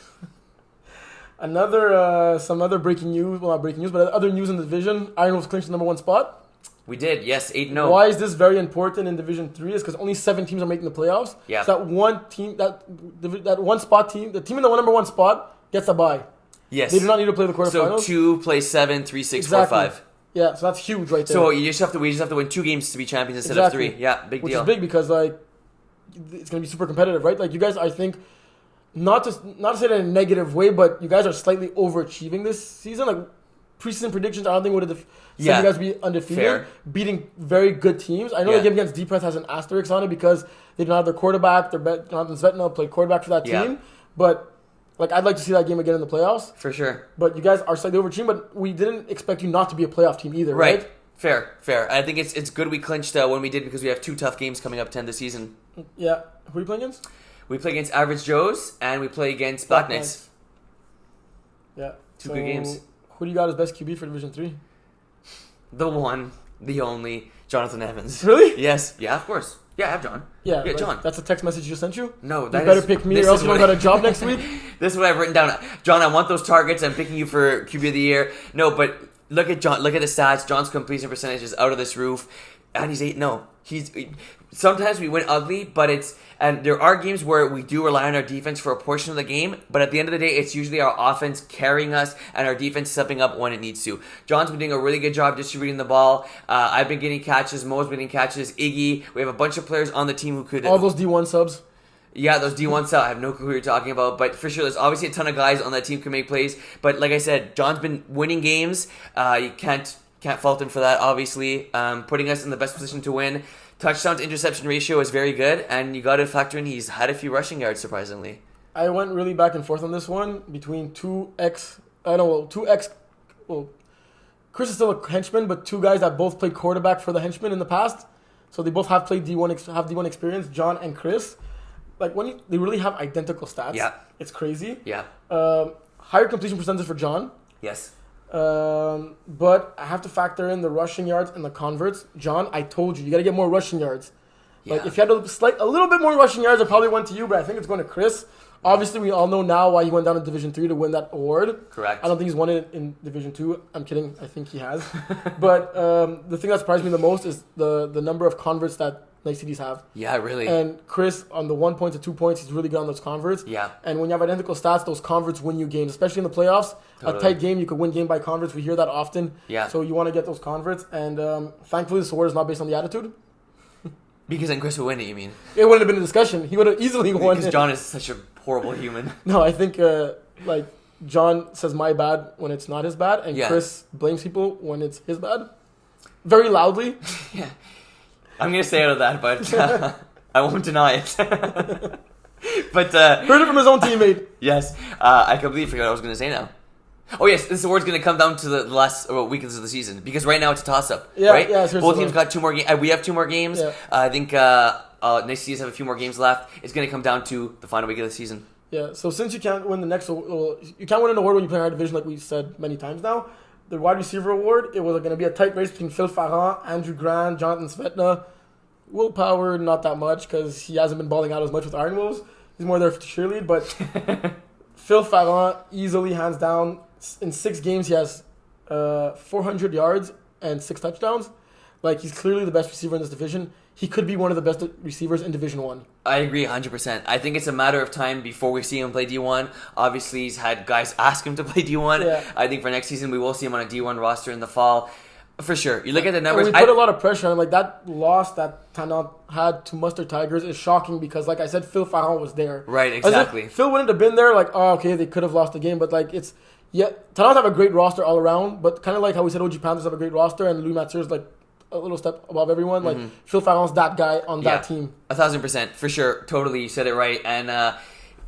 Some other breaking news, well not breaking news, but other news in the division. Iron Wolves clinched the number 1 spot. We did, yes, 8-0. Why is this very important in Division 3 is because only 7 teams are making the playoffs. Yeah. So that one team, that one spot team, the team in the number 1 spot gets a bye. Yes. They do not need to play the quarterfinals. So 2 play 7, 3, 6, 4, 5. Yeah, so that's huge right there. So we just have to win 2 games to be champions instead of 3. Yeah, big Which deal. Which is big because like it's going to be super competitive, right? Like you guys, I think, not to say that in a negative way, but you guys are slightly overachieving this season. Like preseason predictions, I don't think would have said you guys would be undefeated, fair. Beating very good teams. I know the game against Depress has an asterisk on it because they don't have their quarterback. Jonathan Svetna played quarterback for that team, but like I'd like to see that game again in the playoffs for sure. But you guys are slightly overachieving, but we didn't expect you not to be a playoff team either, right? Fair. I think it's good we clinched when we did because we have 2 tough games coming up to end the season. Yeah. Who are you playing against? We play against Average Joes and we play against Black Knights. Yeah. 2 good games. Who do you got as best QB for Division 3? The one, the only, Jonathan Evans. Really? Yes. Yeah, of course. Yeah, I have John. Yeah, like, John. That's a text message you just sent you? No, you better pick me or else you don't got a job next week. This is what I've written down. John, I want those targets. I'm picking you for QB of the year. No, but look at John. Look at the stats. John's completion percentage is out of this roof. And he's 8-0. Sometimes we win ugly, but and there are games where we do rely on our defense for a portion of the game, but at the end of the day, it's usually our offense carrying us and our defense stepping up when it needs to. John's been doing a really good job distributing the ball. I've been getting catches. Mo's been getting catches. Iggy. We have a bunch of players on the team who could... All those D1 subs. Yeah, those D1 subs. I have no clue who you're talking about, but for sure, there's obviously a ton of guys on that team who can make plays. But like I said, John's been winning games. You can't fault him for that, obviously. Putting us in the best position to win. Touchdown to interception ratio is very good, and you got to factor in he's had a few rushing yards, surprisingly. I went really back and forth on this one between Chris is still a henchman, but 2 guys that both played quarterback for the henchman in the past. So they both have played D1 experience, John and Chris. Like they really have identical stats. Yeah. It's crazy. Yeah. Higher completion percentage for John. Yes. But I have to factor in the rushing yards and the converts. John, I told you got to get more rushing yards. Yeah. Like if you had a little bit more rushing yards, it probably went to you, but I think it's going to Chris. Obviously, we all know now why he went down to Division 3 to win that award. Correct. I don't think he's won it in Division 2. I'm kidding. I think he has. But the thing that surprised me the most is the number of converts that Night Cities have. Yeah, really. And Chris, on the 1 point to 2 points, he's really good on those converts. Yeah. And when you have identical stats, those converts win you games, especially in the playoffs. Totally. A tight game, you could win game by converts. We hear that often. Yeah. So you want to get those converts. And thankfully, this award is not based on the attitude. Because then Chris would win it, you mean? It wouldn't have been a discussion. He would have easily won. Because John is such a horrible human. No, I think John says my bad when it's not his bad, and Chris blames people when it's his bad. Very loudly. Yeah. I'm going to stay out of that, but I won't deny it. But heard it from his own teammate. Yes. I completely forgot what I was going to say now. Oh, yes. This award's going to come down to the last weekends of the season. Because right now it's a toss-up. Yeah, right? Yeah, both teams got 2 more games. We have 2 more games. Yeah. I think next season have a few more games left. It's going to come down to the final week of the season. Yeah, so since you can't win you can't win an award when you play in our division, like we've said many times now. The wide receiver award, it was going to be a tight race between Phil Farran, Andrew Grant, Jonathan Svetna. Willpower, not that much because he hasn't been balling out as much with Iron Wolves. He's more there to cheerlead, but Phil Farran easily, hands down, in 6 games he has 400 yards and 6 touchdowns. Like, he's clearly the best receiver in this division. He could be one of the best receivers in Division 1. I agree 100%. I think it's a matter of time before we see him play D1. Obviously, he's had guys ask him to play D1. Yeah. I think for next season, we will see him on a D1 roster in the fall. For sure. You look at the And numbers. we put a lot of pressure on him. Like, that loss that Tanat had to Mustard Tigers is shocking because, like I said, Phil Farron was there. Right, exactly. Phil wouldn't have been there, like, oh, okay, they could have lost the game. But, like, it's... Yeah, Tanat have a great roster all around, but kind of like how we said OG Panthers have a great roster and Louis Mathieu's, like, a little step above everyone. Like, Phil Farron's that guy on that team. 1,000%. For sure. Totally. You said it right. And,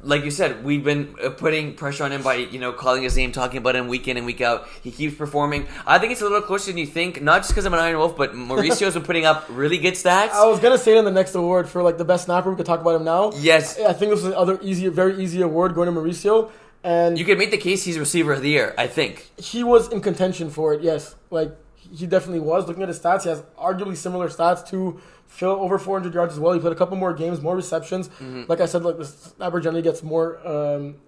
like you said, we've been putting pressure on him by, calling his name, talking about him week in and week out. He keeps performing. I think it's a little closer than you think, not just because I'm an Iron Wolf, but Mauricio's been putting up really good stats. I was going to say it in the next award for, like, the best snapper. We could talk about him now. Yes. I think this is another very easy award going to Mauricio. And you could make the case he's receiver of the year, I think. He was in contention for it, yes. Like, he definitely was. Looking at his stats, he has arguably similar stats to Phil, over 400 yards as well. He played a couple more games, more receptions. Like I said, like, the snapper generally gets more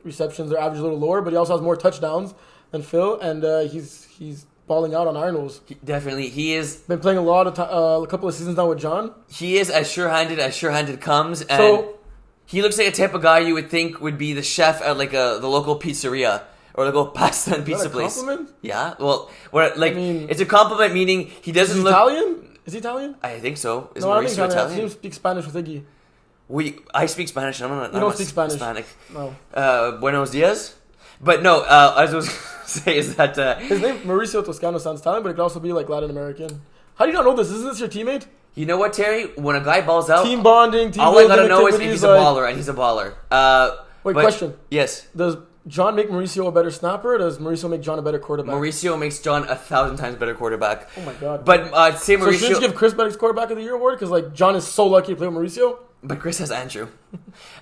receptions. Their average a little lower, but he also has more touchdowns than Phil, and he's balling out on Iron Wolves. Definitely. He is... Been playing a couple of seasons now with John. He is as sure-handed comes, and he looks like a type of guy you would think would be the chef at, like, the local pizzeria. Or like a pasta and pizza place. Compliment? Yeah. Well, it's a compliment meaning he doesn't look Italian? Is he Italian? I think so. Is no, I don't Mauricio think Italian? I see him speak Spanish with Iggy. I speak Spanish. I'm not. You don't speak Spanish. Hispanic. No. Buenos dias. But no, as I was going to say is that his name Mauricio Toscano sounds Italian, but it could also be like Latin American. How do you not know this? Isn't this your teammate? You know what, Terry? When a guy balls out, team bonding, team all I gotta know is if he's a baller, and he's a baller. Question. Yes. Does John make Mauricio a better snapper, or does Mauricio make John a better quarterback? Mauricio makes John 1,000 times better quarterback. Oh my god. But say Mauricio... So shouldn't you give Chris Bennett's quarterback of the year award? Because, like, John is so lucky to play with Mauricio. But Chris has Andrew.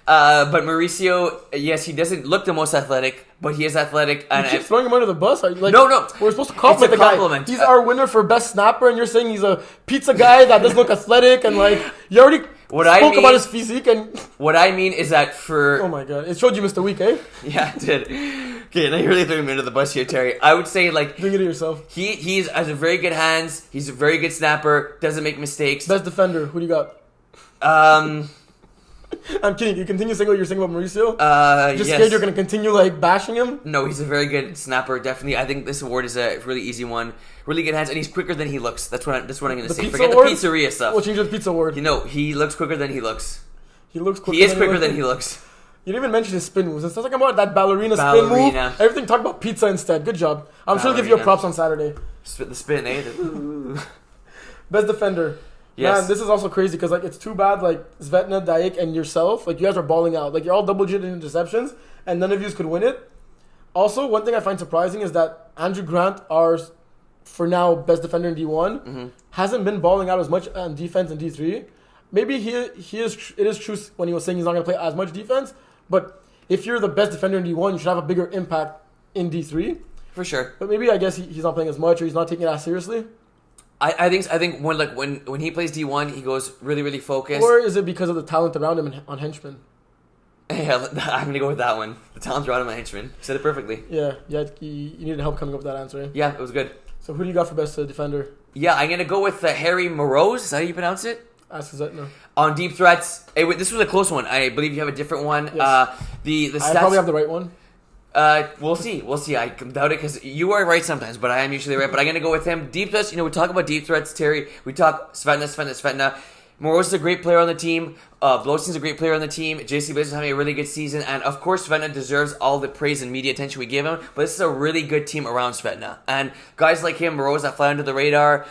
But Mauricio, yes, he doesn't look the most athletic, but he is athletic. And you keep throwing him under the bus? Like, no. We're supposed to compliment the guy. He's our winner for best snapper, and you're saying he's a pizza guy that doesn't look athletic, and, like, you already spoke about his physique. And what I mean is that for... Oh my god. It showed you missed a week, eh? Yeah, it did. Okay, now you're really throwing me under the bus here, Terry. I would say, like... Doing it to yourself. He has a very good hands. He's a very good snapper. Doesn't make mistakes. Best defender. Who do you got? I'm kidding. You continue saying what you're saying about Mauricio? Just yes. scared you're going to continue, like, bashing him? No, he's a very good snapper, definitely. I think this award is a really easy one. Really good hands, and he's quicker than he looks. That's what I'm going to say. Forget award? The pizzeria stuff. We'll change the pizza award. He looks quicker than he looks. He looks quicker. He is quicker than he looks. You didn't even mention his spin moves. Instead of talking about that ballerina spin move, everything talk about pizza instead. Good job. I'm sure they'll give you a props on Saturday. The spin, eh? Best defender. Yes. Man, this is also crazy because, like, it's too bad, like, Zvetna, Dayik, and yourself, like, you guys are balling out. Like, you're all double-digit interceptions, and none of you could win it. Also, one thing I find surprising is that Andrew Grant, our, for now, best defender in D1, hasn't been balling out as much on defense in D3. Maybe it is true when he was saying he's not going to play as much defense, but if you're the best defender in D1, you should have a bigger impact in D3. For sure. But maybe, I guess, he's not playing as much, or he's not taking it as seriously. I think when he plays D1, he goes really, really focused. Or is it because of the talent around him on Henchman? Yeah, I'm going to go with that one. The talent around him on Henchman. You said it perfectly. Yeah, you needed help coming up with that answer. Yeah, it was good. So who do you got for best defender? Yeah, I'm going to go with Harry Morose. Is that how you pronounce it? Ask Zetna. On deep threats. This was a close one. I believe you have a different one. Yes. The stats, I probably have the right one. We'll see. I doubt it because you are right sometimes, but I am usually right. But I'm going to go with him. Deep threats, we talk about deep threats, Terry. We talk Svetna. Morose is a great player on the team. Blostin's a great player on the team. JC Blaze is having a really good season. And, of course, Svetna deserves all the praise and media attention we give him. But this is a really good team around Svetna. And guys like him, Morose, that fly under the radar.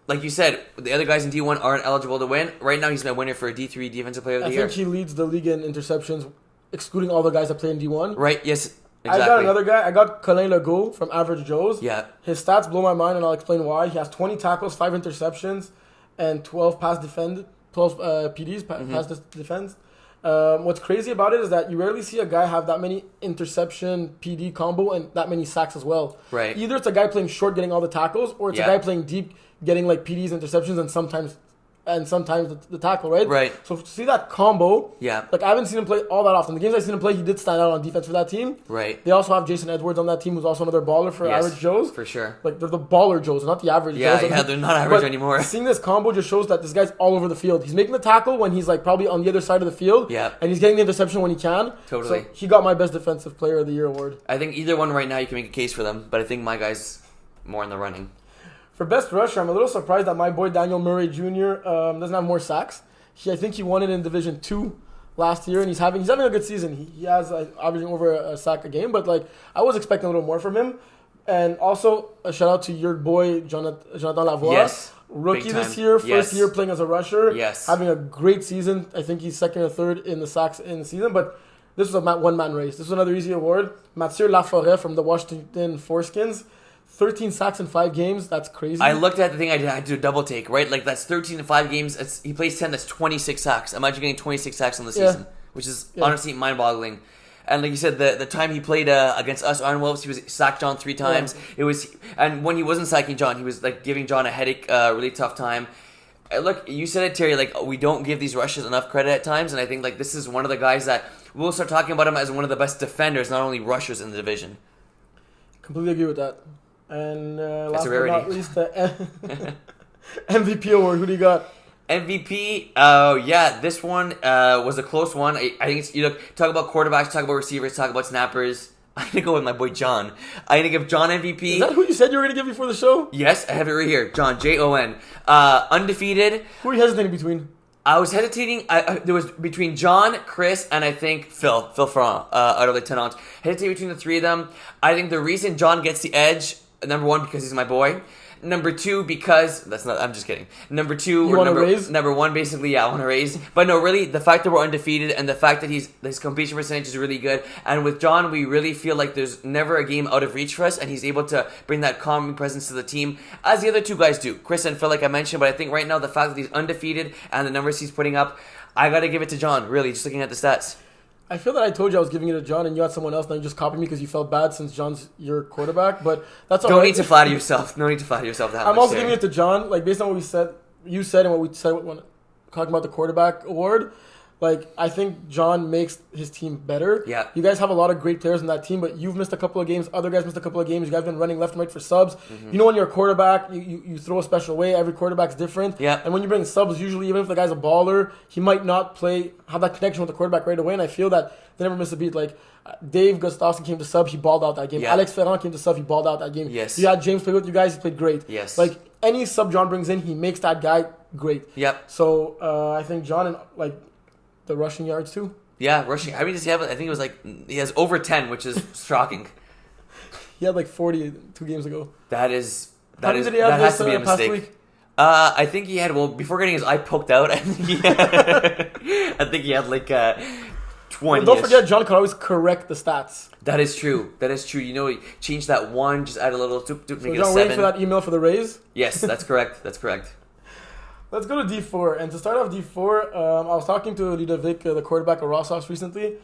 Like you said, the other guys in D1 aren't eligible to win. Right now, he's my winner for a D3 Defensive Player of the Year. I think he leads the league in interceptions, excluding all the guys that play in D1. Right, yes. Exactly. I got another guy. I got Colin Legault from Average Joe's. Yeah. His stats blow my mind, and I'll explain why. He has 20 tackles, 5 interceptions, and 12 PDs, pass defense. What's crazy about it is that you rarely see a guy have that many interception PD combo and that many sacks as well. Right. Either it's a guy playing short getting all the tackles, or it's a guy playing deep getting like PDs, interceptions, and sometimes the tackle, right? Right. So to see that combo, yeah. Like I haven't seen him play all that often. The games I've seen him play, he did stand out on defense for that team. Right. They also have Jason Edwards on that team, who's also another baller for Average Joes. For sure. Like they're the baller Joes, not the average Joes. Yeah, they're not average anymore. Seeing this combo just shows that this guy's all over the field. He's making the tackle when he's like probably on the other side of the field. Yeah. And he's getting the interception when he can. Totally. So he got my best defensive player of the year award. I think either one right now you can make a case for them, but I think my guy's more in the running. For best rusher, I'm a little surprised that my boy Daniel Murray Jr. Doesn't have more sacks. I think he won it in Division 2 last year, and he's having a good season. He has averaging over a sack a game, but like I was expecting a little more from him. And also a shout out to your boy Jonathan Lavoie. Yes. Rookie this year, first year playing as a rusher. Yes. Having a great season. I think he's second or third in the sacks in the season, but this was a one-man race. This was another easy award. Mathieu Laforêt from the Washington Foreskins. 13 sacks in 5 games. That's crazy. I looked at the thing. I did a double take, right? Like, that's 13 in 5 games. He plays 10. That's 26 sacks. Imagine getting 26 sacks in the season, which is honestly mind-boggling. And like you said, the time he played against us Iron Wolves, he was sacked John 3 times. Yeah. And when he wasn't sacking John, he was like giving John a headache, really tough time. Look, you said it, Terry. Like, we don't give these rushers enough credit at times, and I think like this is one of the guys that we'll start talking about him as one of the best defenders, not only rushers in the division. Completely agree with that. And last but not least, the MVP award. Who do you got? MVP, this one was a close one. I think it's, talk about quarterbacks, talk about receivers, talk about snappers. I'm going to go with my boy John. I'm going to give John MVP. Is that who you said you were going to give before the show? Yes, I have it right here. John, Jon. Undefeated. Who are you hesitating between? I was hesitating. There was between John, Chris, and I think Phil Ferrand out of the Tenants. Hesitating between the 3 of them. I think the reason John gets the edge, number 1, because he's my boy. Number 2, because I'm just kidding. Number 2, you want to raise? Number 1, basically, I want to raise. But no, really, the fact that we're undefeated and the fact that his completion percentage is really good. And with John, we really feel like there's never a game out of reach for us, and he's able to bring that calming presence to the team, as the other 2 guys do, Chris and Phil, like I mentioned. But I think right now, the fact that he's undefeated and the numbers he's putting up, I got to give it to John. Really, just looking at the stats. I feel that I told you I was giving it to John, and you had someone else, and you just copied me because you felt bad since John's your quarterback. But that's all right. Don't need to flatter yourself. No need to flatter yourself that much. I'm also giving it to John, like based on what you said, and what we said when talking about the quarterback award. Like, I think John makes his team better. Yeah. You guys have a lot of great players in that team, but you've missed a couple of games. Other guys missed a couple of games. You guys have been running left and right for subs. Mm-hmm. You know, when you're a quarterback, you throw a special way. Every quarterback's different. Yeah. And when you bring subs, usually, even if the guy's a baller, he might not have that connection with the quarterback right away. And I feel that they never miss a beat. Like, Dave Gustafson came to sub, he balled out that game. Yeah. Alex Ferrand came to sub, he balled out that game. Yes. You had James play with you guys, he played great. Yes. Like, any sub John brings in, he makes that guy great. Yep. So, I think John and, like, the rushing yards too? Yeah, rushing. How many does he have? I think it was like, he has over 10, which is shocking. He had like 40 2 games ago. That has this, to be a mistake. Week? I think he had, before getting his eye poked out, I think he had like 20. Don't forget, John could always correct the stats. That is true. You know, he changed that 1, just add a little, make it a 7. Waiting for that email for the raise? Yes, that's correct. Let's go to D4. And to start off D4, I was talking to Ludovic, the quarterback of Rossos, recently.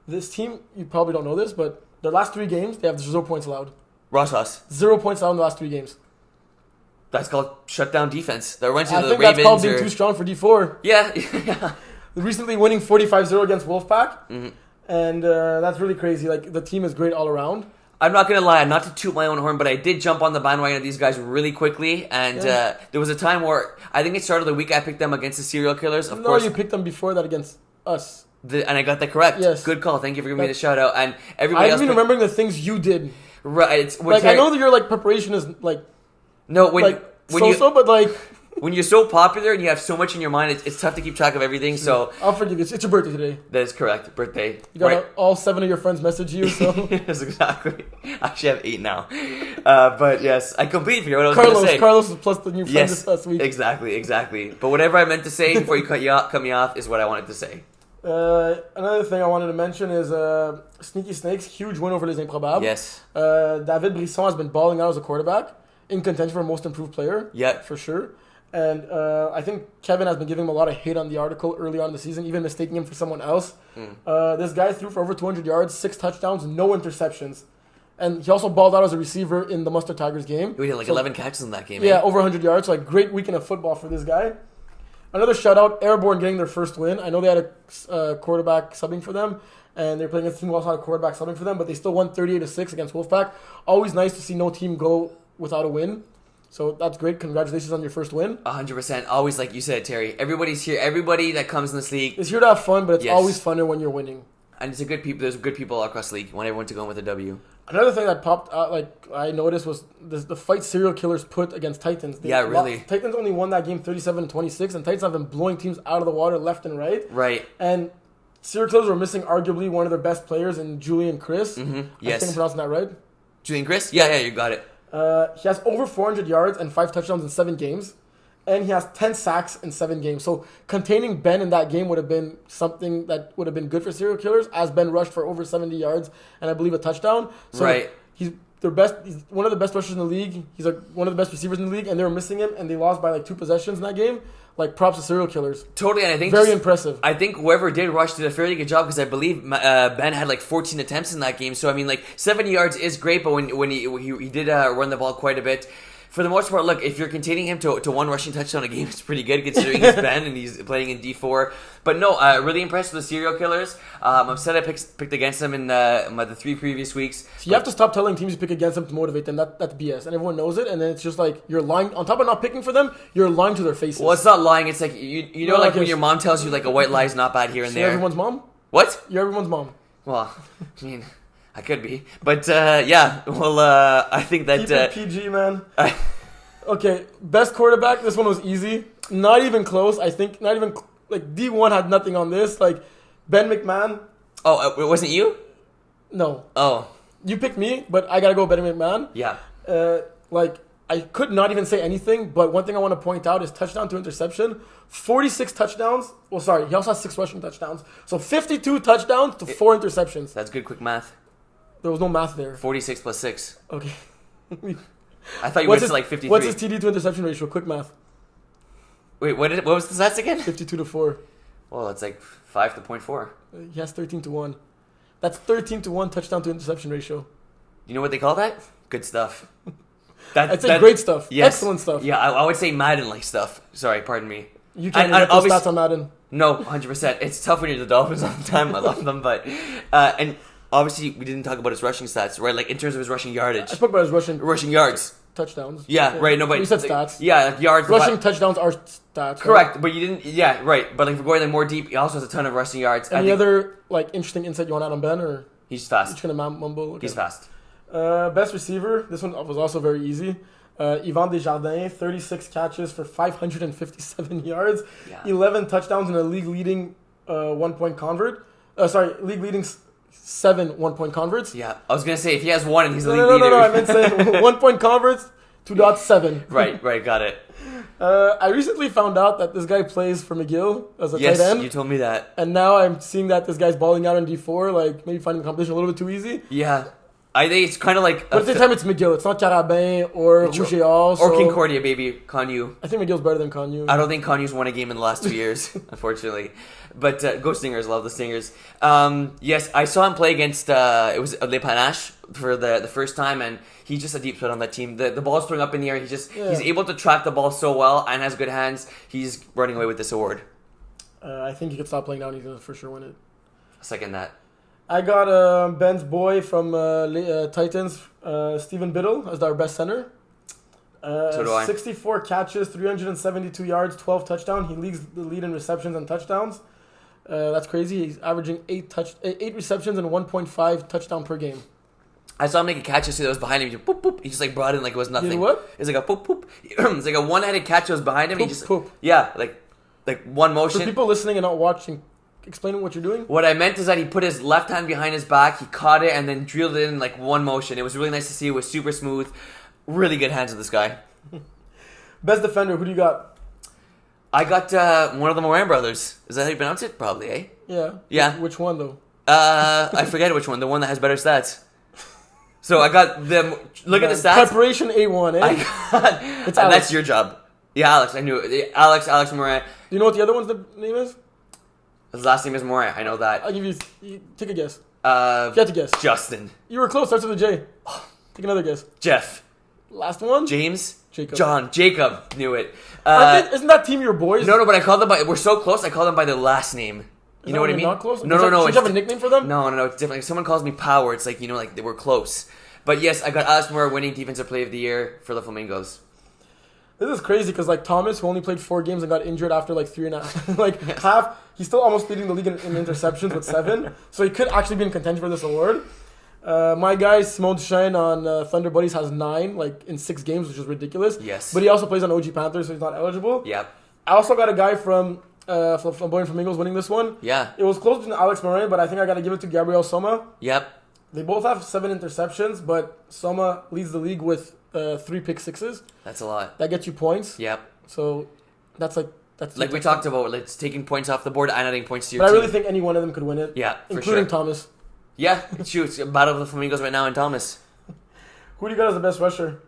This team, you probably don't know this, but their last 3 games, they have 0 points allowed. Rossos. 0 points allowed in the last 3 games. That's called shutdown defense. They went to I the think Ravens. That's called being too strong for D4. Yeah. Recently winning 45-0 against Wolfpack. Mm-hmm. And that's really crazy. Like, the team is great all around. I'm not going to lie, not to toot my own horn, but I did jump on the bandwagon of these guys really quickly. And there was a time where, I think it started the week I picked them against the serial killers. Of course, you picked them before that against us. And I got that correct. Yes. Good call. Thank you for giving me the shout out. And everybody else. I've been remembering the things you did. Right. I know that your preparation is No, but when you're so popular and you have so much in your mind, it's tough to keep track of everything. So I'll forgive you. It's your birthday today. That is correct. Birthday. You got all 7 of your friends message you. So yes, exactly. I actually have 8 now. But yes, I completely forget what I was going to say. Carlos is plus the new friend this last week. Exactly. But whatever I meant to say before you cut me off is what I wanted to say. Another thing I wanted to mention is Sneaky Snakes, huge win over Les Improbables. Yes. David Brisson has been balling out as a quarterback, in contention for most improved player. Yeah. For sure. And I think Kevin has been giving him a lot of hate on the article early on in the season, even mistaking him for someone else. This guy threw for over 200 yards, 6 touchdowns, no interceptions. And he also balled out as a receiver in the Mustard Tigers game. We had 11 catches in that game. Yeah, over 100 yards. So great weekend of football for this guy. Another shout out, Airborne getting their first win. I know they had a quarterback subbing for them, and they're playing against a team who also had a quarterback subbing for them, but they still won 38-6 against Wolfpack. Always nice to see no team go without a win. So that's great. Congratulations on your first win. 100%. Always, like you said, Terry. Everybody's here. Everybody that comes in this league is here to have fun, but it's always funner when you're winning. And it's a good people. There's good people all across the league. You want everyone to go in with a W. Another thing that popped out, like I noticed, was the fight serial killers put against Titans. Really. Titans only won that game 37-26, and Titans have been blowing teams out of the water left and right. Right. And serial killers were missing arguably one of their best players in Julian Chris. Mm-hmm. I Yes. think I'm pronouncing that right. Julian Chris? Yeah, you got it. He has over 400 yards and 5 touchdowns in 7 games. And he has 10 sacks in 7 games. So containing Ben in that game would have been something that would have been good for serial killers, as Ben rushed for over 70 yards and I believe a touchdown. So right. He's their best. He's one of the best rushers in the league. He's one of the best receivers in the league, and they were missing him, and they lost by like 2 possessions in that game. Like, props to serial killers. Totally, and I think very impressive. I think whoever did rush did a fairly good job, because I believe Ben had like 14 attempts in that game. So I mean, like 70 yards is great, but when he did run the ball quite a bit. For the most part, look, if you're containing him to 1 rushing touchdown a game, it's pretty good considering he's Ben and he's playing in D4. But no, really impressed with the serial killers. I'm upset I picked against them in the 3 previous weeks. So you have to stop telling teams you pick against them to motivate them. That's BS, and everyone knows it. And then it's just like you're lying. On top of not picking for them, you're lying to their faces. Well, it's not lying. It's like you know, like when your mom tells you like a white lie is not bad here and so there. You're everyone's mom. What? You're everyone's mom. Well, I mean, I could be, but yeah. Well, I think that keep it PG, man. Okay, best quarterback. This one was easy. Not even close. I think not even like D1 had nothing on this. Like Ben McMahon. Oh, it wasn't you? No. Oh. You picked me, but I gotta go Ben McMahon. Yeah. Like I could not even say anything. But one thing I want to point out is touchdown to interception. 46 touchdowns. Well, sorry, he also has 6 rushing touchdowns. So 52 touchdowns to 4 interceptions. That's good quick math. There was no math there. 46 plus 6. Okay. I thought you went to like 53. What's his TD to interception ratio? Quick math. Wait, what was the stats again? 52-4. Well, it's like 5 to 0.4. He has 13-1. That's 13-1 touchdown to interception ratio. You know what they call that? Good stuff. I'd say great stuff. Yes. Excellent stuff. Yeah, I would say Madden-like stuff. Sorry, pardon me. You can't get those stats on Madden. No, 100%. It's tough when you're the Dolphins all the time. I love them, but and obviously we didn't talk about his rushing stats, right? Like in terms of his rushing yardage. I spoke about his rushing yards. Touchdowns. Yeah, right. No, but you said stats. Yeah, like yards. Rushing touchdowns are stats. Correct, right? but you didn't. Yeah, right. But like if we're going like more deep, he also has a ton of rushing yards. Any other like interesting insight you want out on Ben, or he's fast? You're just gonna mumble. Okay. He's fast. Best receiver. This one was also very easy. Yvan Desjardins, 36 catches for 557 yards, 11 touchdowns, and a league-leading 1-point convert. League leading 7 1-point converts. Yeah, I was gonna say if he has 1 and he's the league leader. No, I meant say 1-point converts, 2.7. Right, got it. I recently found out that this guy plays for McGill as a tight end. Yes, you told me that. And now I'm seeing that this guy's balling out in D4, like maybe finding the competition a little bit too easy. Yeah. I think it's kind of like... But at the time, it's McGill. It's not Carabin or Rougeard. Or Concordia, baby. Connu. I think McGill's better than Connu. I don't think Connu's won a game in the last 2 years, unfortunately. But go Stingers. Love the Stingers. Yes, I saw him play against... it was Le Panache for the first time, and he's just a deep threat on that team. The ball's throwing up in the air. He's able to track the ball so well and has good hands. He's running away with this award. I think he could stop playing now and he's going to for sure win it. Second that. I got Ben's boy from Titans, Stephen Biddle, as our best center. So do I. 64 catches, 372 yards, 12 touchdowns. He leads the lead in receptions and touchdowns. That's crazy. He's averaging 8 receptions and 1.5 touchdown per game. I saw him make a catch yesterday that was behind him. He just, boop, boop. He just like brought it in like it was nothing. You know what? It's like a poop, poop. It's like a one-handed catch that was behind him. Poop, he just, poop. Yeah, like one motion. For people listening and not watching, explain what you're doing. What I meant is that he put his left hand behind his back, he caught it, and then drilled it in like one motion. It was really nice to see. It was super smooth. Really good hands of this guy. Best defender, who do you got? I got one of the Moran brothers. Is that how you pronounce it? Probably, eh? Yeah. Which one, though? I forget which one. The one that has better stats. So I got them. Look at the stats. Preparation A1, eh? It's Alex. That's your job. Yeah, Alex. I knew it. Alex Moran. Do you know what the other one's name is? His last name is Moran. I know that. I'll give you take a guess. You have to guess. Justin. You were close. Starts with a J. Take another guess. Jeff. Last one? James. Jacob. John. Jacob. Knew it. Isn't that team your boys? No, but I called them by... We're so close, I call them by their last name. You know what I mean? Not close? No. Do you have a nickname for them? No, it's different. If someone calls me Power, it's like, like they were close. But yes, I got Alex Moran winning Defensive Player of the Year for the Flamingos. This is crazy because Thomas, who only played 4 games and got injured after 3.5, half, he's still almost leading the league in interceptions with 7. So he could actually be in contention for this award. My guy, Simone Duchesne on Thunder Buddies has 9, like in 6 games, which is ridiculous. Yes. But he also plays on OG Panthers, so he's not eligible. Yep. I also got a guy from Boy Flamingos winning this one. Yeah. It was close between Alex Morin, but I think I got to give it to Gabriel Soma. Yep. They both have 7 interceptions, but Soma leads the league with 3 pick sixes. That's a lot. That gets you points. Yep. So that's like we talked about, like taking points off the board and adding points to your team. But I team. really think any one of them could win it. Yeah, for including sure. Thomas. Yeah, shoot, it's a battle of the Flamingos right now and Thomas. Who do you got as the best rusher?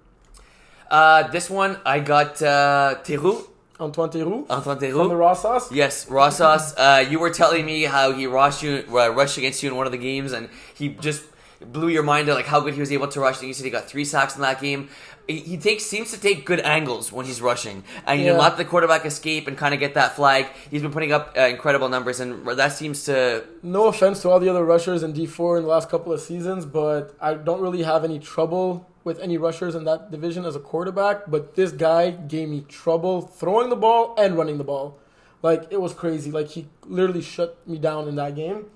This one I got Theroux. Antoine Theroux. From the Raw Sauce? Yes, Raw Sauce. You were telling me how he rushed against you in one of the games, and he just blew your mind at like how good he was able to rush. You said he got 3 sacks in that game. He seems to take good angles when he's rushing, and you let the quarterback escape and kind of get that flag. He's been putting up incredible numbers, and that seems to. No offense to all the other rushers in D4 in the last couple of seasons, but I don't really have any trouble with any rushers in that division as a quarterback. But this guy gave me trouble throwing the ball and running the ball. Like, it was crazy. Like, he literally shut me down in that game.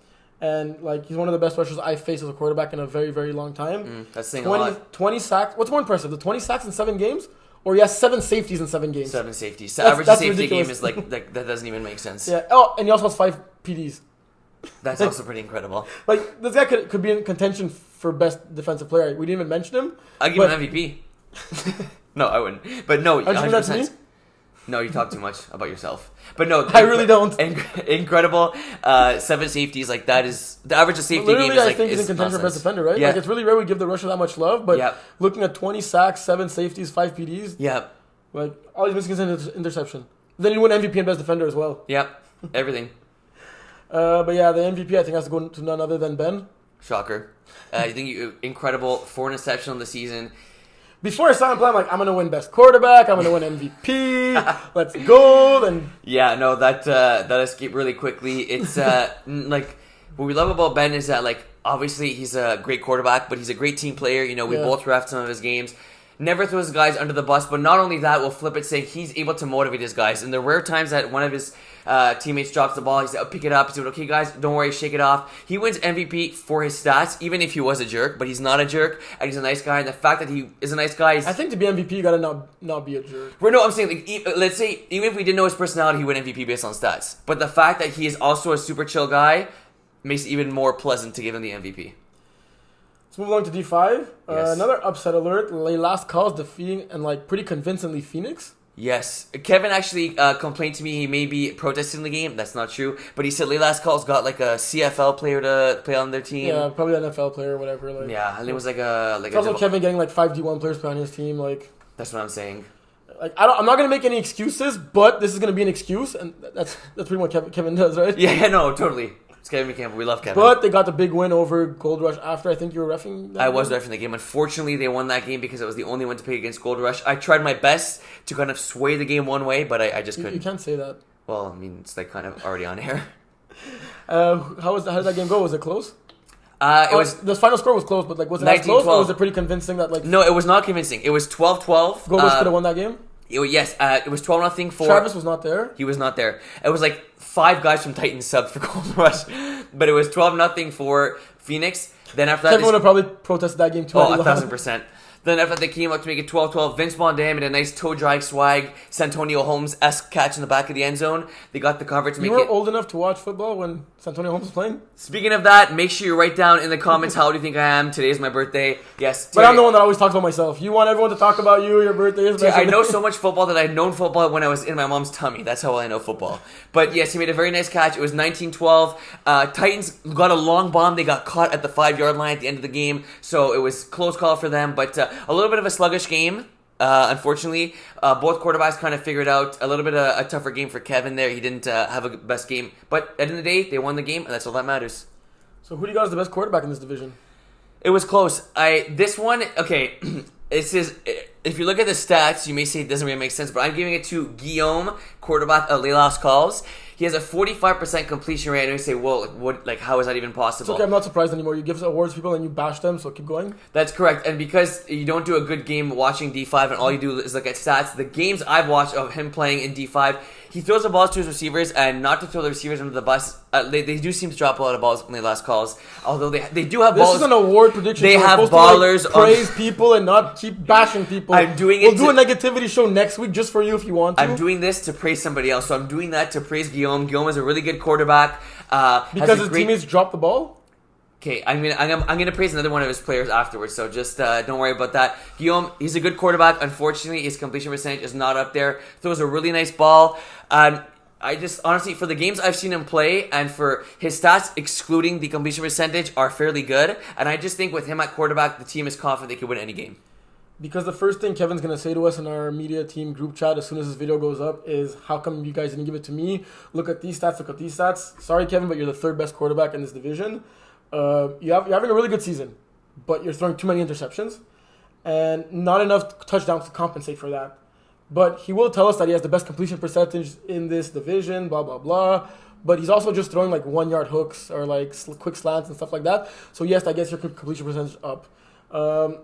And, like, he's one of the best rushers I've faced as a quarterback in a very, very long time. That's saying a lot. 20 sacks. What's more impressive, the 20 sacks in 7 games? Or he has 7 safeties in 7 games? 7 safeties. The average safety ridiculous. Game is like that doesn't even make sense. Yeah. Oh, and he also has 5 PDs. That's also pretty incredible. Like, this guy could be in contention for best defensive player. We didn't even mention him. I'd give him an MVP. No, I wouldn't. But no, 100%. No, you talk too much about yourself. But no, I really don't. Incredible. 7 safeties, like that is the average of safety game. Is I like think he's in contention for best defender, right? Yeah. Like, it's really rare we give the rusher that much love. But looking at 20 sacks, 7 safeties, 5 PDs. Yep. Like, all he's missing is an interception. Then you win MVP and best defender as well. Yep. Everything. But yeah, the MVP I think has to go to none other than Ben. Shocker. I think incredible 4 interceptions on the season. Before I saw him play, I'm like, I'm going to win best quarterback. I'm going to win MVP. Let's go. And yeah, no, that escaped really quickly. It's like what we love about Ben is that like obviously he's a great quarterback, but he's a great team player. You know, we both ref some of his games. Never throws guys under the bus, but not only that, we'll flip it saying he's able to motivate his guys. And the rare times that one of his teammates drops the ball, he said, pick it up. He said, okay, guys, don't worry, shake it off. He wins MVP for his stats, even if he was a jerk, but he's not a jerk, and he's a nice guy. And the fact that he is a nice guy is... I think to be MVP, you got to not be a jerk. No, I'm saying, like, let's say, even if we didn't know his personality, he would MVP based on stats. But the fact that he is also a super chill guy makes it even more pleasant to give him the MVP. Let's move along to D5. Yes. Another upset alert. Last calls defeating and like pretty convincingly Phoenix. Yes. Kevin actually complained to me he may be protesting the game. That's not true. But he said Last Call's got like a CFL player to play on their team. Yeah, probably an NFL player or whatever. Like, yeah, and it was like a... It's also Kevin getting like 5 D1 players playing on his team. Like, that's what I'm saying. Like, I'm not going to make any excuses, but this is going to be an excuse. And that's pretty much what Kevin does, right? Yeah, no, totally. It's Kevin McCampbell. We love Kevin. But they got the big win over Gold Rush after. I think you were reffing that I was reffing the game. Unfortunately, they won that game because it was the only one to play against Gold Rush. I tried my best to kind of sway the game one way, but I just couldn't. You can't say that. Well, I mean, it's like kind of already on air. How did that game go? Was it close? It was the final score was close, but like was it as close or was it pretty convincing that like No, it was not convincing. It was 12-12. Gold Rush could have won that game? Yes, it was 12-0 for... Travis was not there? He was not there. It was like 5 guys from Titans subbed for Gold Rush. But it was 12-0 for Phoenix. Then after that... Everyone would have probably protested that game too. Oh, 1,000%. Then after that, they came up to make it 12-12. Vince Mondam made a nice toe-drag swag, Santonio Holmes-esque catch in the back of the end zone. They got the cover to make it... You were old enough to watch football when Santonio Holmes was playing? Speaking of that, make sure you write down in the comments how old you think I am. Today is my birthday. Yes. Terry, but I'm the one that always talks about myself. You want everyone to talk about you, your birthday is... I know so much football that I'd known football when I was in my mom's tummy. That's how well I know football. But yes, he made a very nice catch. It was 19-12. Titans got a long bomb. They got caught at the 5-yard line at the end of the game. So it was close call for them. But a little bit of a sluggish game. Unfortunately, both quarterbacks kind of figured out a little bit of a tougher game for Kevin there. He didn't have a best game. But at the end of the day, they won the game, and that's all that matters. So who do you got as the best quarterback in this division? This one, okay, this is... if you look at the stats, you may say it doesn't really make sense, but I'm giving it to Guillaume, quarterback at Les Las Calls. He has a 45% completion rate, and you say, well, how is that even possible? It's okay, I'm not surprised anymore. You give awards to people and you bash them, so keep going. That's correct, and because you don't do a good game watching D5 and all you do is look at stats, the games I've watched of him playing in D5, he throws the balls to his receivers, and not to throw the receivers under the bus, they do seem to drop a lot of balls in the last calls, although they do have balls. This is an award prediction. They have ballers to, praise people and not keep bashing people. I'm doing We'll do a negativity show next week just for you if you want to. I'm doing this to praise somebody else, so I'm doing that to praise Guillaume. Guillaume is a really good quarterback. Because his teammates dropped the ball? Okay, I'm gonna praise another one of his players afterwards, so just don't worry about that. Guillaume, he's a good quarterback. Unfortunately, his completion percentage is not up there. Throws a really nice ball. I just, honestly, for the games I've seen him play and for his stats, excluding the completion percentage, are fairly good. And I just think with him at quarterback, the team is confident they could win any game. Because the first thing Kevin's going to say to us in our media team group chat as soon as this video goes up is, how come you guys didn't give it to me? Look at these stats, look at these stats. Sorry, Kevin, but you're the third best quarterback in this division. You're having a really good season, but you're throwing too many interceptions and not enough touchdowns to compensate for that. But he will tell us that he has the best completion percentage in this division, blah, blah, blah. But he's also just throwing 1-yard hooks or quick slants and stuff like that. So yes, I guess your completion percentage up. Raph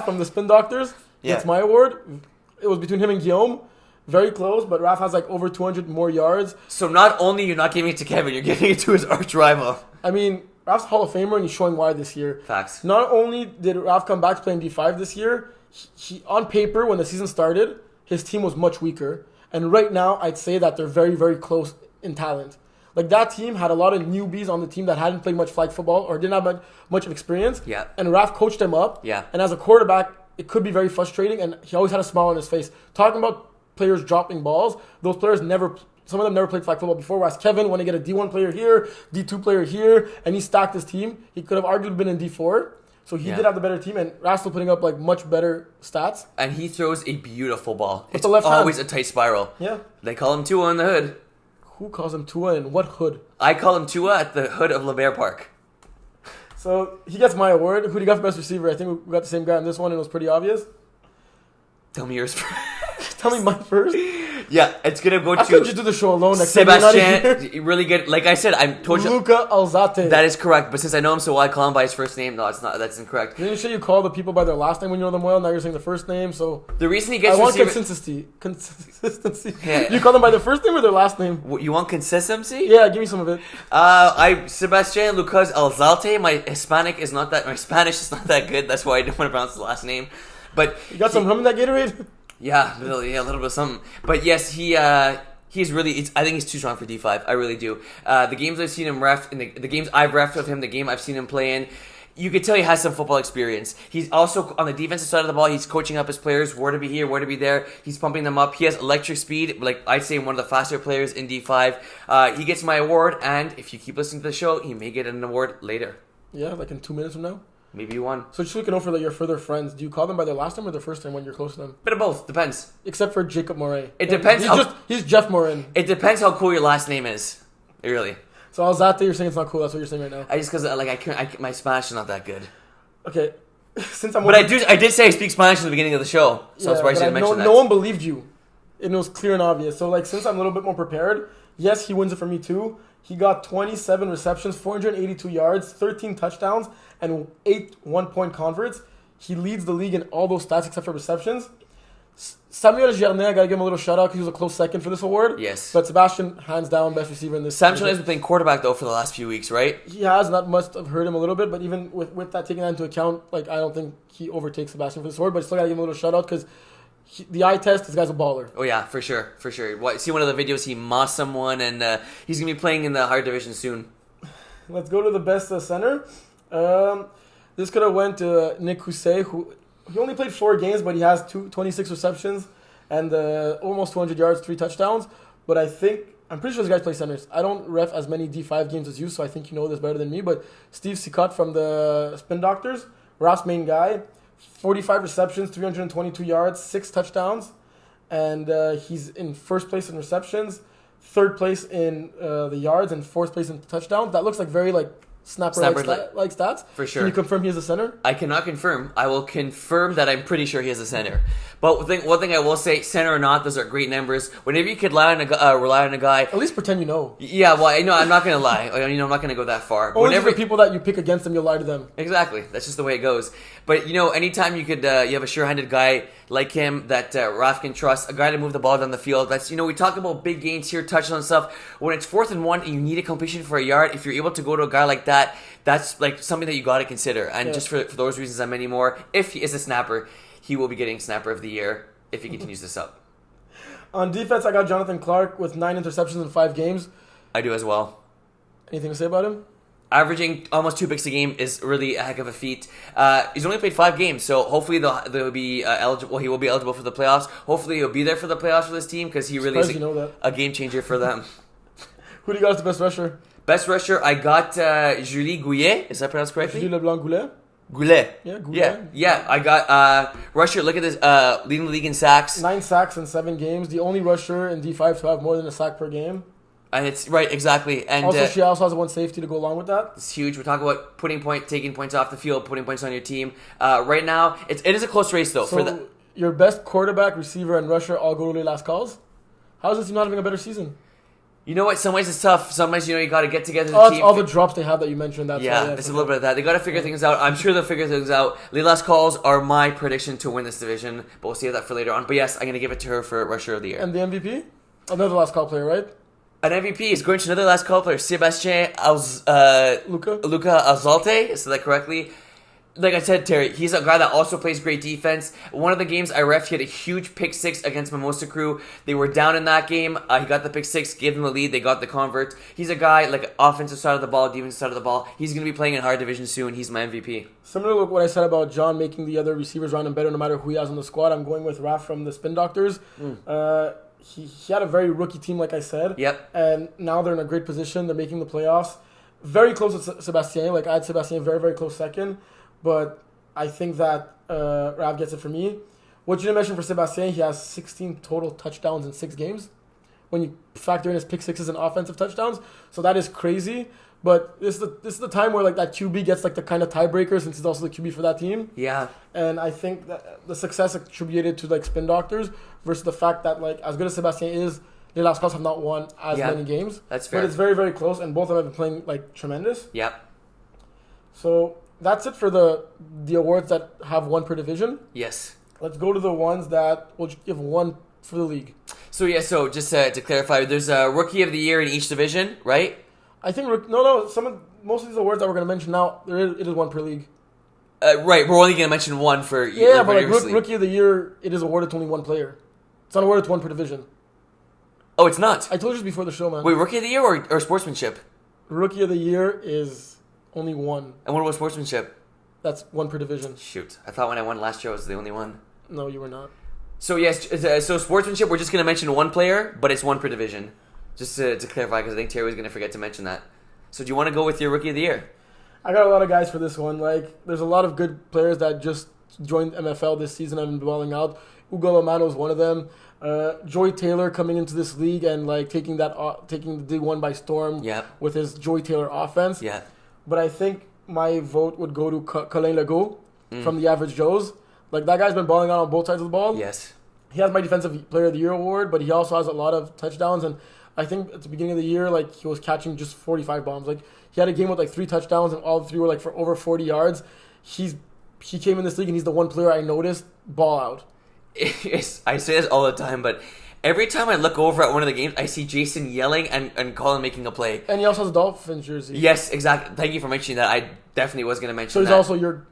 from the Spin Doctors gets my award. It was between him and Guillaume. Very close, but Raph has over 200 more yards. So not only you're not giving it to Kevin, you're giving it to his arch rival. I mean, Raph's Hall of Famer and he's showing why this year. Facts. Not only did Raph come back to playing D5 this year, he on paper, when the season started, his team was much weaker. And right now, I'd say that they're very, very close in talent. That team had a lot of newbies on the team that hadn't played much flag football or didn't have much of experience. Yeah. And Raph coached them up. Yeah. And as a quarterback, it could be very frustrating. And he always had a smile on his face. Talking about players dropping balls, those players some of them never played flag football before. Whereas Kevin, when he get a D1 player here, D2 player here, and he stacked his team, he could have arguably been in D4. So he did have the better team, and Raph's still putting up much better stats. And he throws a beautiful ball. With the left always hand. A tight spiral. Yeah. They call him Tua in the hood. Who calls him Tua and what hood? I call him Tua at the hood of LeBaire Park. So he gets my award. Who do you got for best receiver? I think we got the same guy on this one, and it was pretty obvious. Tell me yours first. Tell me mine first. Yeah, it's gonna go I to. Could you do the show alone? Sebastian, really good. Like I said, I told you. Luca Alzate. That is correct, but since I know him so well, I call him by his first name. No, it's not. That's incorrect. Didn't you say you call the people by their last name when you know them well? Now you're saying the first name, so the reason he gets. I want consistency. Yeah. You call them by their first name or their last name? You want consistency? Yeah, give me some of it. Sebastian Lucas Alzate. My Spanish is not that good. That's why I don't want to pronounce his last name. But you got some rum in that Gatorade? Yeah, really, a little bit of something. But yes, he's really. I think he's too strong for D5. I really do. The games I've seen him ref, and the games I've refed with him, the game I've seen him play in, you could tell he has some football experience. He's also on the defensive side of the ball. He's coaching up his players where to be here, where to be there. He's pumping them up. He has electric speed. I'd say one of the faster players in D5. He gets my award, and if you keep listening to the show, he may get an award later. Yeah, in 2 minutes from now. Maybe you won. So just looking over your further friends, do you call them by their last name or their first name when you're close to them? Bit of both. Depends. Except for Jacob Moray. It depends. He's Jeff Morin. It depends how cool your last name is. Really. So Alzate, you're saying it's not cool. That's what you're saying right now. Because my Spanish is not that good. Okay. I did say I speak Spanish at the beginning of the show, so that's why I should mention that. No one believed you. And it was clear and obvious. So since I'm a little bit more prepared, yes, he wins it for me too. He got 27 receptions, 482 yards, 13 touchdowns, and 8 one-point converts. He leads the league in all those stats except for receptions. Samuel Gernet, I got to give him a little shout-out because he was a close second for this award. Yes. But Sebastian, hands down, best receiver in this. Sam Gernet has been playing quarterback, though, for the last few weeks, right? He has. That must have hurt him a little bit. But even with that taken into account, I don't think he overtakes Sebastian for this award. But I still got to give him a little shout-out because the eye test, this guy's a baller. Oh, yeah, for sure. See one of the videos, he mossed someone, and he's going to be playing in the higher division soon. Let's go to the best center. This could have went to Nick Housset, who he only played 4 games, but he has 26 receptions and almost 200 yards, 3 touchdowns. But I'm pretty sure this guy plays centers. I don't ref as many D5 games as you, so I think you know this better than me. But Steve Sicott from the Spin Doctors, Raph's main guy, 45 receptions, 322 yards, 6 touchdowns. And he's in first place in receptions, third place in the yards, and fourth place in touchdowns. That looks very snapper like stats. For sure. Can you confirm he is a center? I cannot confirm. I will confirm that I'm pretty sure he is a center. But one thing I will say, center or not, those are great numbers. Whenever you could rely on a guy. At least pretend you know. Yeah, well, I know I'm not going to lie. I'm not going to go that far. Only the people that you pick against them, you'll lie to them. Exactly. That's just the way it goes. But, anytime you could, you have a sure-handed guy like him that Raf can trust, a guy to move the ball down the field. That's, we talk about big gains here, touchdowns and stuff. When it's 4th and 1 and you need a completion for a yard, if you're able to go to a guy like that, that's like something that you got to consider. And just for those reasons and many more, if he is a snapper, he will be getting snapper of the year if he continues this up. On defense, I got Jonathan Clark with 9 interceptions in 5 games. I do as well. Anything to say about him? Averaging almost 2 picks a game is really a heck of a feat. He's only played 5 games, so hopefully they'll be eligible. He will be eligible for the playoffs. Hopefully he'll be there for the playoffs for this team because he really is a game changer for them. Who do you got as the best rusher? Best rusher, I got Julie Gouillet. Is that pronounced correctly? Julie LeBlanc-Goulet? Goulet. Yeah, Goulet. Yeah. I got rusher. Look at this. Leading the league in sacks. 9 sacks in 7 games. The only rusher in D5 to have more than a sack per game. And it's right, exactly. And also, she also has 1 safety to go along with that. It's huge. We're talking about taking points off the field, putting points on your team. Right now, it is a close race though. So your best quarterback, receiver, and rusher all go to the last calls. How is this team not having a better season? You know what? Some ways it's tough. Some ways you got to get together. It's all the drops they have that you mentioned. It's a little bit of that. They got to figure things out. I'm sure they'll figure things out. The last calls are my prediction to win this division, but we'll save that for later on. But yes, I'm going to give it to her for rusher of the year. And the MVP? Another last call player, right? An MVP is going to another last call player, Sebastien Luca Alzate. Is that correctly? Like I said, Terry, he's a guy that also plays great defense. One of the games I ref, he had a huge pick 6 against Mimosa Crew. They were down in that game. He got the pick 6, gave them the lead. They got the convert. He's a guy, like offensive side of the ball, defensive side of the ball. He's going to be playing in higher division soon. He's my MVP. Similar to what I said about John making the other receivers around him better no matter who he has on the squad, I'm going with Raf from the Spin Doctors. He had a very rookie team, like I said. Yep. And now they're in a great position. They're making the playoffs. Very close with Sebastien. Like, I had Sebastien very, very close second. But I think that Rav gets it for me. What you didn't mention for Sebastien, he has 16 total touchdowns in 6 games. When you factor in his pick 6s and offensive touchdowns. So that is crazy. But this is the time where like that QB gets like the kind of tiebreaker since he's also the QB for that team. Yeah. And I think that the success attributed to like Spin Doctors versus the fact that like as good as Sebastien is, the last calls have not won as many games. That's fair. But it's very, very close, and both of them have been playing like tremendous. Yep. So that's it for the awards that have 1 per division. Yes. Let's go to the ones that will give 1 for the league. So just to clarify, there's a rookie of the year in each division, right? I think most of these awards that we're going to mention now, it is 1 per league. Right, we're only going to mention 1 for but like rookie of the year, it is awarded to only 1 player. It's not awarded to 1 per division. Oh, it's not. I told you this before the show, man. Wait, rookie of the year or sportsmanship? Rookie of the year is only 1. And what about sportsmanship? That's 1 per division. Shoot, I thought when I won last year I was the only one. No, you were not. So yes, so sportsmanship, we're just going to mention 1 player, but it's 1 per division. Just to clarify, because I think Terry was going to forget to mention that. So do you want to go with your rookie of the year? I got a lot of guys for this one. Like, there's a lot of good players that just joined MFL this season and been balling out. Ugo Lomano is one of them. Joy Taylor coming into this league and like taking the D1 by storm with his Joy Taylor offense. Yeah. But I think my vote would go to Colin Legault from the Average Joes. Like, that guy's been balling out on both sides of the ball. Yes. He has my Defensive Player of the Year award, but he also has a lot of touchdowns. And I think at the beginning of the year, like, he was catching just 45 bombs. Like, he had a game with like 3 touchdowns and all 3 were like for over 40 yards. He came in this league and he's the one player I noticed ball out. I say this all the time, but every time I look over at one of the games, I see Jason yelling and Colin making a play. And he also has a Dolphins jersey. Yes, exactly. Thank you for mentioning that. I definitely was going to mention that. So he's also your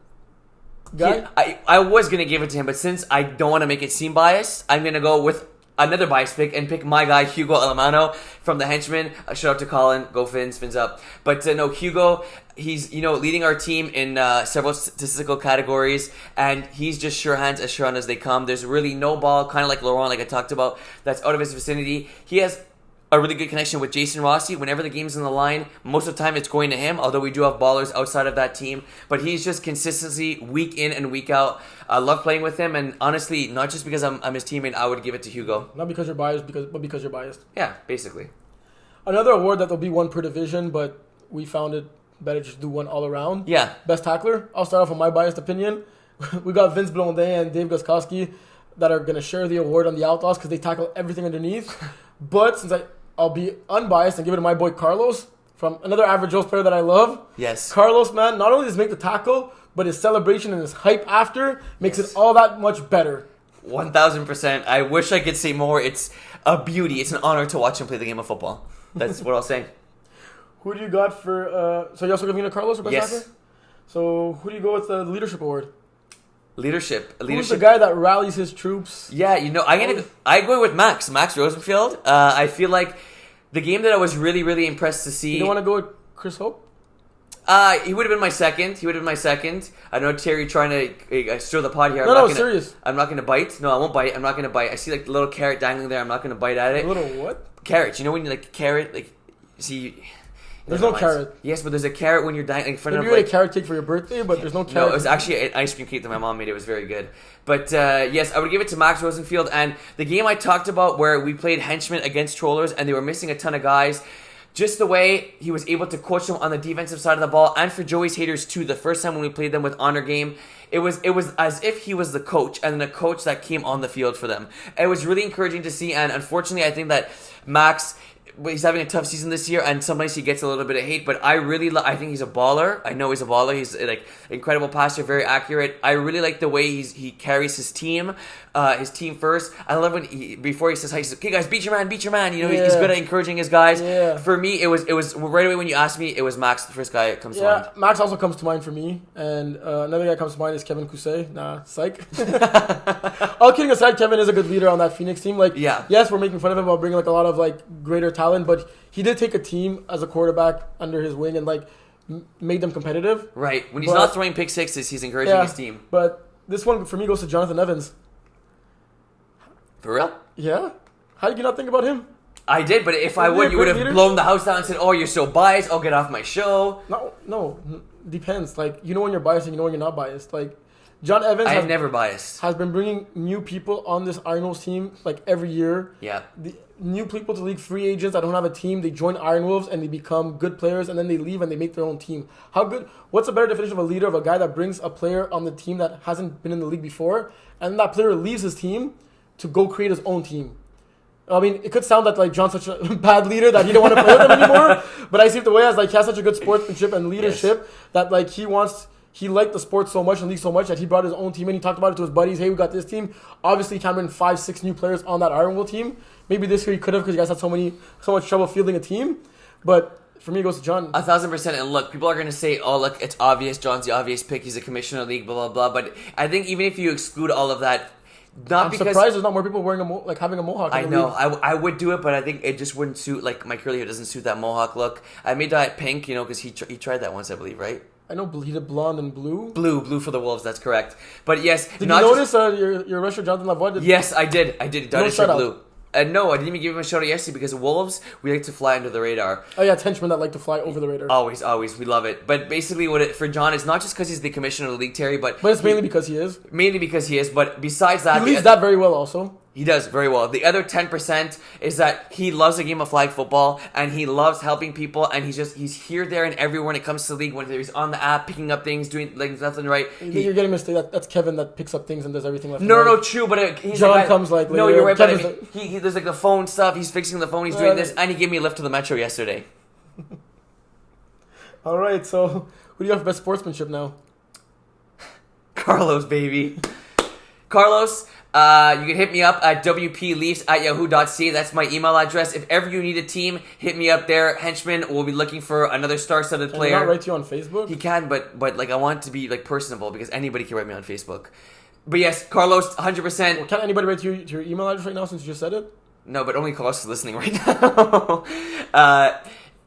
guy? I was going to give it to him, but since I don't want to make it seem biased, I'm going to go with another bias pick and pick my guy, Hugo Alamano from the Henchman. Shout out to Colin. Go Fins. Fins up. But no, Hugo, he's leading our team in several statistical categories, and he's just sure hands as they come. There's really no ball, kind of like Laurent, like I talked about, that's out of his vicinity. He has a really good connection with Jason Rossi. Whenever the game's on the line, most of the time it's going to him, although we do have ballers outside of that team. But he's just consistency week in and week out. I love playing with him, and honestly, not just because I'm his teammate, I would give it to Hugo. Not because you're biased, but because you're biased. Yeah, basically. Another award that will be 1 per division, but we found it better just do one all around. Yeah. Best tackler. I'll start off with my biased opinion. We got Vince Blondin and Dave Gostkowski that are going to share the award on the Outlaws because they tackle everything underneath. But since I'll be unbiased and give it to my boy Carlos from another average Joe's player that I love. Yes. Carlos, man, not only does he make the tackle, but his celebration and his hype after makes it all that much better. 1,000%. I wish I could say more. It's a beauty. It's an honor to watch him play the game of football. That's what I'll say. Who do you got for... so you also giving it to Carlos or best Yes. tackler? So who do you go with the leadership award? Leadership. Who's the guy that rallies his troops? Yeah, I go with Max Rosenfield. I feel like the game that I was really, really impressed to see. You don't want to go with Chris Hope? He would have been my second. I know Terry trying to stir the pot here. Serious. I'm not going to bite. No, I won't bite. I'm not going to bite. I see like the little carrot dangling there. I'm not going to bite at it. A little what? Carrot. You know when you like carrot, like see. There's no carrot. Yes, but there's a carrot when you're dangling in front Maybe of you like had a carrot cake for your birthday, but there's no carrot. No, it was actually an ice cream cake that my mom made. It was very good. But yes, I would give it to Max Rosenfield. And the game I talked about where we played henchmen against trollers and they were missing a ton of guys. Just the way he was able to coach them on the defensive side of the ball, and for Joey's haters too. The first time when we played them with honor game, it was as if he was the coach, and then a coach that came on the field for them. It was really encouraging to see, and unfortunately, I think that Max, he's having a tough season this year, and sometimes he gets a little bit of hate. But I think he's a baller. I know he's a baller. He's like incredible passer, very accurate. I really like the way he carries his team first. I love when before he says hi, he says, "Okay, guys, beat your man." You know, he's good at encouraging his guys. Yeah. For me, it was right away when you asked me, it was Max, the first guy that comes to mind. Max also comes to mind for me, and another guy that comes to mind is Kevin Cousset. Nah, psych. All kidding aside, Kevin is a good leader on that Phoenix team. Like, yes, we're making fun of him about bringing like a lot of like greater talent, but he did take a team as a quarterback under his wing and like made them competitive. Right. When he's not throwing pick sixes, he's encouraging his team. But this one for me goes to Jonathan Evans. For real? Yeah. How did you not think about him? I did, but if I would, you would have blown the house down and said, "Oh, you're so biased. I'll get off my show." No, depends. Like, you know when you're biased and you know when you're not biased. Like, John Evans I'm never biased. Has been bringing new people on this Iron Wolves team like every year. Yeah. The new people to league, free agents that don't have a team, they join Iron Wolves and they become good players, and then they leave and they make their own team. How good? What's a better definition of a leader of a guy that brings a player on the team that hasn't been in the league before, and that player leaves his team to go create his own team? I mean, it could sound that like John's such a bad leader that he don't want to play with them anymore, but I see it the way as like he has such a good sportsmanship and leadership that like he liked the sport so much and league so much that he brought his own team in. He talked about it to his buddies. Hey, we got this team. Obviously, he can bring 5-6 new players on that Iron Will team. Maybe this year he could have because you guys had so much trouble fielding a team. But for me, it goes to John. 1,000%. And look, people are going to say, "Oh, look, it's obvious. John's the obvious pick. He's a commissioner of the league, blah, blah, blah." But I think even if you exclude all of that, I'm surprised there's not more people wearing having a mohawk. I know. I would do it, but I think it just wouldn't suit. Like my curly hair doesn't suit that mohawk look. I may dye it pink, because he tried that once, I believe, right? I know he did blonde and blue. Blue for the Wolves. That's correct. But yes, did you notice your Russia Jonathan Lavoie? Yes, I did. I did. Dyed his shirt blue. No, I didn't even give him a shout out yesterday because Wolves, we like to fly under the radar. Oh yeah, it's henchmen that like to fly over the radar. Always, we love it. But basically, for John, it's not just because he's the commissioner of the league, Terry, but it's mainly because he is. Mainly because he is, but besides that, he leads that very well. Also, he does very well. The other 10% is that he loves the game of flag football and he loves helping people, and he's here, there, and everywhere when it comes to the league. When he's on the app, picking up things, doing like left and right. You're getting mistaken. That's Kevin that picks up things and does everything left. No, true. But John comes like later. No, you're right. Kevin's but he there's like the phone stuff. He's fixing the phone. He's doing this, and he gave me a lift to the metro yesterday. All right, so who do you have for best sportsmanship now? Carlos, baby. Carlos, you can hit me up at wpleafs@yahoo.ca. That's my email address. If ever you need a team, hit me up there. Henchman will be looking for another star-studded player. Can he not write to you on Facebook? He can, but like I want it to be like personable because anybody can write me on Facebook. But yes, Carlos, 100%. Well, can anybody write to your email address right now since you just said it? No, but only Carlos is listening right now.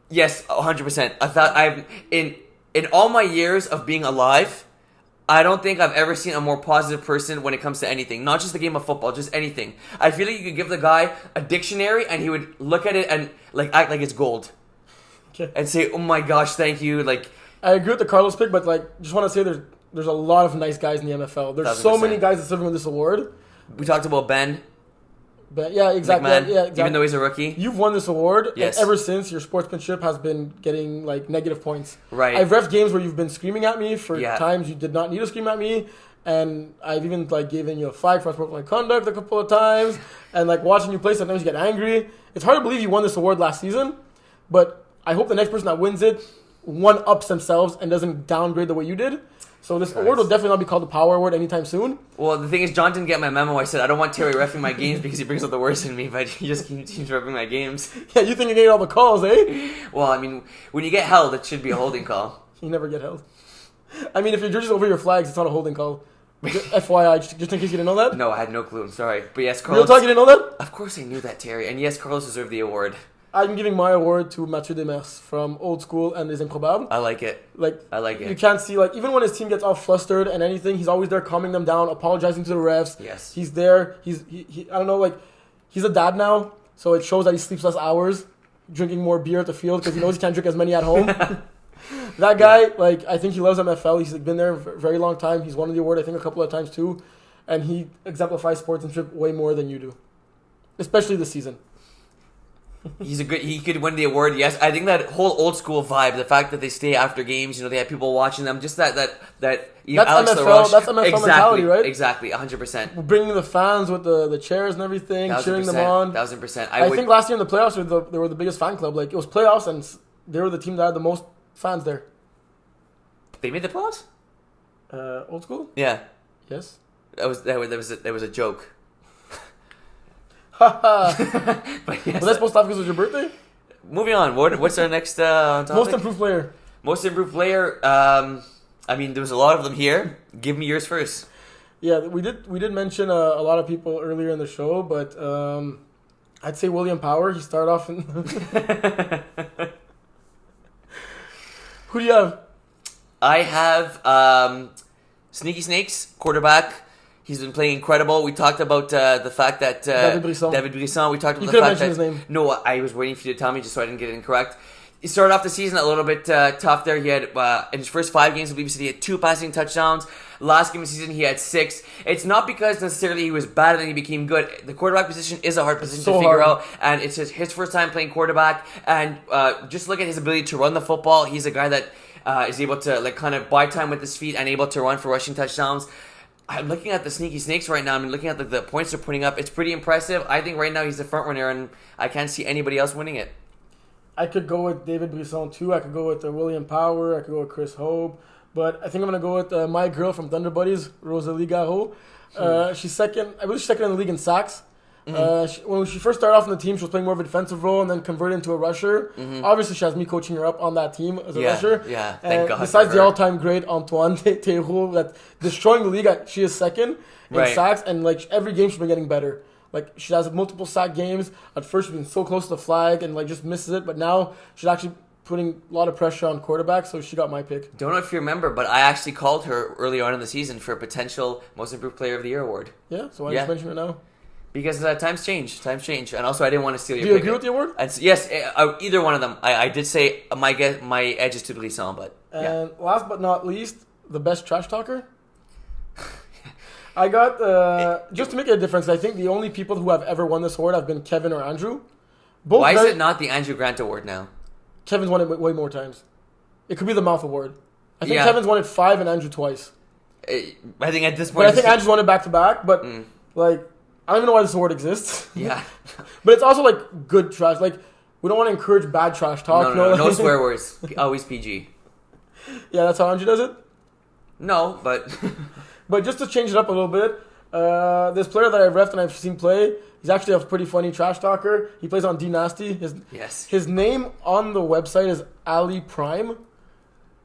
Yes, 100%. I thought in all my years of being alive, I don't think I've ever seen a more positive person when it comes to anything. Not just the game of football, just anything. I feel like you could give the guy a dictionary and he would look at it and like act like it's gold. Okay. And say, "Oh my gosh, thank you." Like, I agree with the Carlos pick, but like just want to say there's a lot of nice guys in the MFL. There's 100%. So many guys deserving of this award. We talked about Ben. But yeah, exactly. McMahon, Yeah, exactly. even though he's a rookie. You've won this award, Yes. and ever since, your sportsmanship has been getting like negative points. Right. I've ref games where you've been screaming at me for Yeah. times you did not need to scream at me, and I've even like given you a flag for unsportsmanlike conduct a couple of times, and like watching you play, sometimes you get angry. It's hard to believe you won this award last season, but I hope the next person that wins it one-ups themselves and doesn't downgrade the way you did. So this award will definitely not be called the Power Award anytime soon. Well, the thing is, John didn't get my memo. I said, I don't want Terry reffing my games because he brings out the worst in me, but he just keeps reffing my games. Yeah, you think you're getting all the calls, eh? Well, I mean, when you get held, it should be a holding call. You never get held. I mean, if your jersey's over your flags, it's not a holding call. FYI, just in case you didn't know that. No, I had no clue. I'm sorry. But yes, Real Carlos... talk, you didn't know that? Of course I knew that, Terry. And yes, Carlos deserved the award. I'm giving my award to Mathieu Demers from Old School and Les Improbables. I like it. I like it. You can't see, like, even when his team gets all flustered and anything, he's always there calming them down, apologizing to the refs. Yes. He's there. He I don't know, like, he's a dad now, so it shows that he sleeps less hours, drinking more beer at the field because he knows he can't drink as many at home. That guy, like, I think he loves MFL. He's been there for a very long time. He's won the award, I think, a couple of times too. And he exemplifies sportsmanship way more than you do, especially this season. He could win the award, yes. I think that whole Old School vibe, the fact that they stay after games, they have people watching them, just that That's Alex MFL, LaRoche, that's MFL mentality, right? Exactly, 100%. Bringing the fans with the chairs and everything, cheering them on. 1,000%. I think last year in the playoffs, they were the biggest fan club. Like, it was playoffs, and they were the team that had the most fans there. They made the playoffs? Old School? Yeah. Yes. That was a joke. Haha. But yes, Was that supposed to happen because it was your birthday? moving on. What's our next topic? Most improved player. Most improved player. I mean, there was a lot of them here. Give me yours first. Yeah, we did mention a lot of people earlier in the show, but I'd say William Power. He started off in... Who do you have? I have Sneaky Snakes, quarterback. He's been playing incredible. We talked about the fact that David Brisson. We talked about You the could have fact that mentioned his name. No, I was waiting for you to tell me just so I didn't get it incorrect. He started off the season a little bit tough there. He had in his first 5 games, I believe he had 2 passing touchdowns. Last game of the season, he had 6. It's not because necessarily he was bad and then he became good. The quarterback position is a hard position to figure out, and it's his first time playing quarterback. And just look at his ability to run the football. He's a guy that is able to kind of buy time with his feet and able to run for rushing touchdowns. I'm looking at the Sneaky Snakes right now. I'm looking at the points they're putting up. It's pretty impressive. I think right now he's the front runner, and I can't see anybody else winning it. I could go with David Brisson too. I could go with William Power. I could go with Chris Hope. But I think I'm going to go with my girl from Thunder Buddies, Rosalie Garreau. She's second. I believe she's second in the league in sacks. When she first started off on the team, she was playing more of a defensive role and then converted into a rusher. Obviously, she has me coaching her up on that team as a rusher. Yeah, thank God. Besides the all-time great Antoine Thérault, that destroying the league, she is second in sacks, and like every game she's been getting better. Like, she has multiple sack games. At first, she's been so close to the flag and like just misses it, but now she's actually putting a lot of pressure on quarterbacks, so she got my pick. Don't know if you remember, but I actually called her early on in the season for a potential Most Improved Player of the Year award. Yeah, so why just mention it now? Because times change, and also I didn't want to steal your pick. Do you pick. agree with the award? And yes, either one of them. I did say my edge is to Brisson, but yeah. And last but not least, the best trash talker. I got just to make a difference. I think the only people who have ever won this award have been Kevin or Andrew. Why is it not the Andrew Grant Award now? Kevin's won it way more times. It could be the Mouth Award. I think Kevin's won it 5 and Andrew twice. I think at this point, but I think Andrew's won it back to back. But like, I don't even know why this award exists. Yeah, but it's also like good trash. Like, we don't want to encourage bad trash talk. No swear words. Always PG. Yeah, that's how Andrew does it. No, but but just to change it up a little bit, this player that I've refed and I've seen play, he's actually a pretty funny trash talker. He plays on D Nasty. His name on the website is Ali Prime.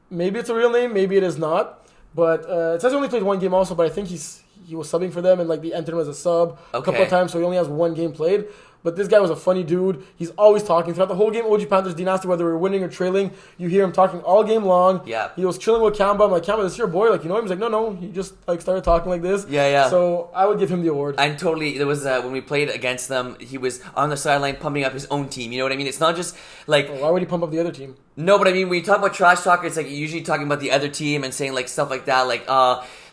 Maybe it's a real name, maybe it is not. But it says he only played 1 game also, but I think he was subbing for them and like they entered him as a sub a couple of times, so he only has 1 game played. But this guy was a funny dude. He's always talking. Throughout the whole game, OG Panthers Dynasty, whether we're winning or trailing, you hear him talking all game long. Yeah. He was chilling with Kamba. I'm like, Kamba, this is your boy. Like, you know him? He's like, no. He just like started talking like this. Yeah. So I would give him the award. And totally, there was when we played against them, he was on the sideline pumping up his own team. You know what I mean? It's not just like... Well, why would he pump up the other team? No, but I mean, when you talk about trash talk, it's like you're usually talking about the other team and saying like stuff like that, like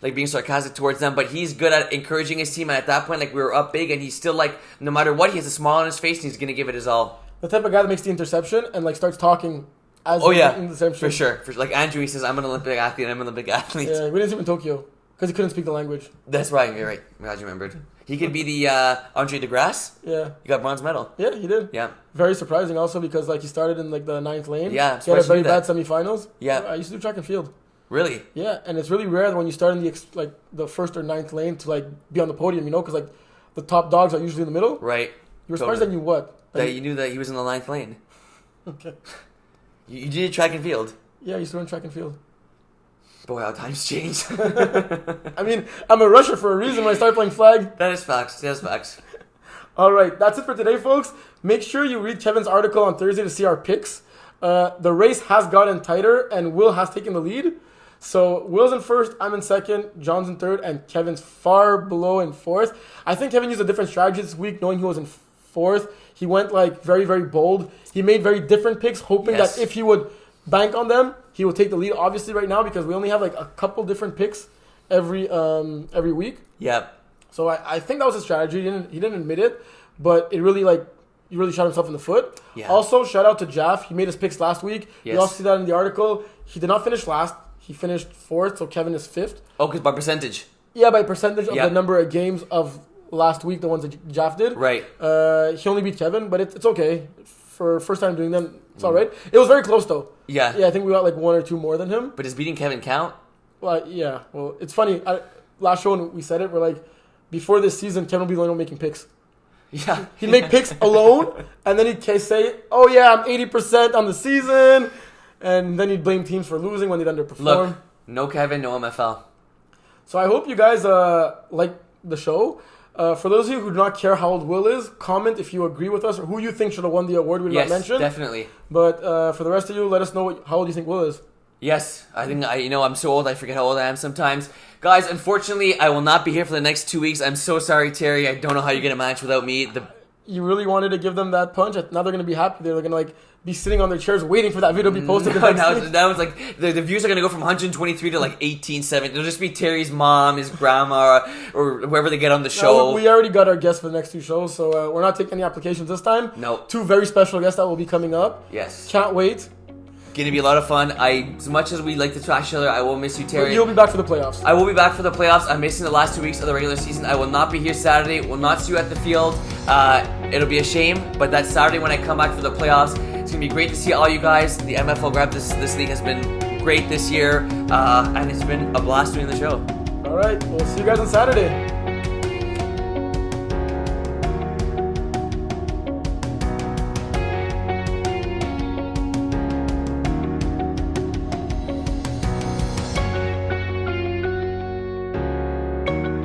like being sarcastic towards them, but he's good at encouraging his team. And at that point, like we were up big, and he's still like, no matter what, he has a smile on his face, and he's gonna give it his all. The type of guy that makes the interception and like starts talking as in the interception. For sure. Like Andrew, he says, "I'm an Olympic athlete. I'm an Olympic athlete." Yeah, we didn't see him in Tokyo because he couldn't speak the language. That's right. You're right. I'm glad you remembered. He could be the Andre DeGrasse. Yeah, he got bronze medal. Yeah, he did. Yeah, very surprising also because like he started in like the 9th lane. Yeah, he had a very bad semifinals. Yeah, I used to do track and field. Really? Yeah, and it's really rare when you start in the the 1st or 9th lane to like be on the podium, because like the top dogs are usually in the middle. Right. You were surprised that you what? That you knew that he was in the 9th lane. Okay. You did track and field. Yeah, I used to run track and field. Boy, how times change. I mean, I'm a rusher for a reason when I started playing flag. That is facts. That's facts. All right, that's it for today, folks. Make sure you read Kevin's article on Thursday to see our picks. The race has gotten tighter, and Will has taken the lead. So Will's in 1st, I'm in 2nd, John's in 3rd, and Kevin's far below in 4th. I think Kevin used a different strategy this week, knowing he was in 4th. He went like very, very bold. He made very different picks, hoping that if he would bank on them, he would take the lead. Obviously, right now because we only have like a couple different picks every week. Yeah. So I think that was his strategy. He didn't admit it, but it really he really shot himself in the foot. Yeah. Also, shout out to Jaff. He made his picks last week. Yes. You also see that in the article. He did not finish last. He finished 4th, so Kevin is 5th. Oh, because by percentage. Yeah, by percentage of the number of games of last week, the ones that Jaff did. Right. He only beat Kevin, but it's okay. For first time doing them, it's all right. It was very close, though. Yeah. Yeah, I think we got like 1 or 2 more than him. But does beating Kevin count? Well, yeah. Well, it's funny. Last show when we said it, we're like, before this season, Kevin will be the only one making picks. Yeah. He'd make picks alone, and then he'd say, "Oh yeah, I'm 80% on the season," and then he'd blame teams for losing when they'd underperform. Look, no Kevin, no MFL. So I hope you guys like the show. For those of you who do not care how old Will is, comment if you agree with us or who you think should have won the award we did not mention. Yes, definitely. But for the rest of you, let us know how old you think Will is. Yes, I think I'm so old I forget how old I am sometimes. Guys, unfortunately, I will not be here for the next 2 weeks. I'm so sorry, Terry. I don't know how you're gonna manage without me. You really wanted to give them that punch. Now they're gonna be happy. They're gonna be sitting on their chairs waiting for that video to be posted. Now it's like the views are gonna go from 123 to like 1870. It'll just be Terry's mom, his grandma, or whoever they get on the show. We already got our guests for the next 2 shows, so we're not taking any applications this time. No. 2 very special guests that will be coming up. Yes. Can't wait. Gonna be a lot of fun. As much as we like to trash each other, I will miss you, Terry. You'll be back for the playoffs. I will be back for the playoffs. I'm missing the last 2 weeks of the regular season. I will not be here Saturday. Will not see you at the field. It'll be a shame, but that Saturday when I come back for the playoffs, it's gonna be great to see all you guys. The MFL Grab this league has been great this year, and it's been a blast doing the show. All right, we'll see you guys on Saturday.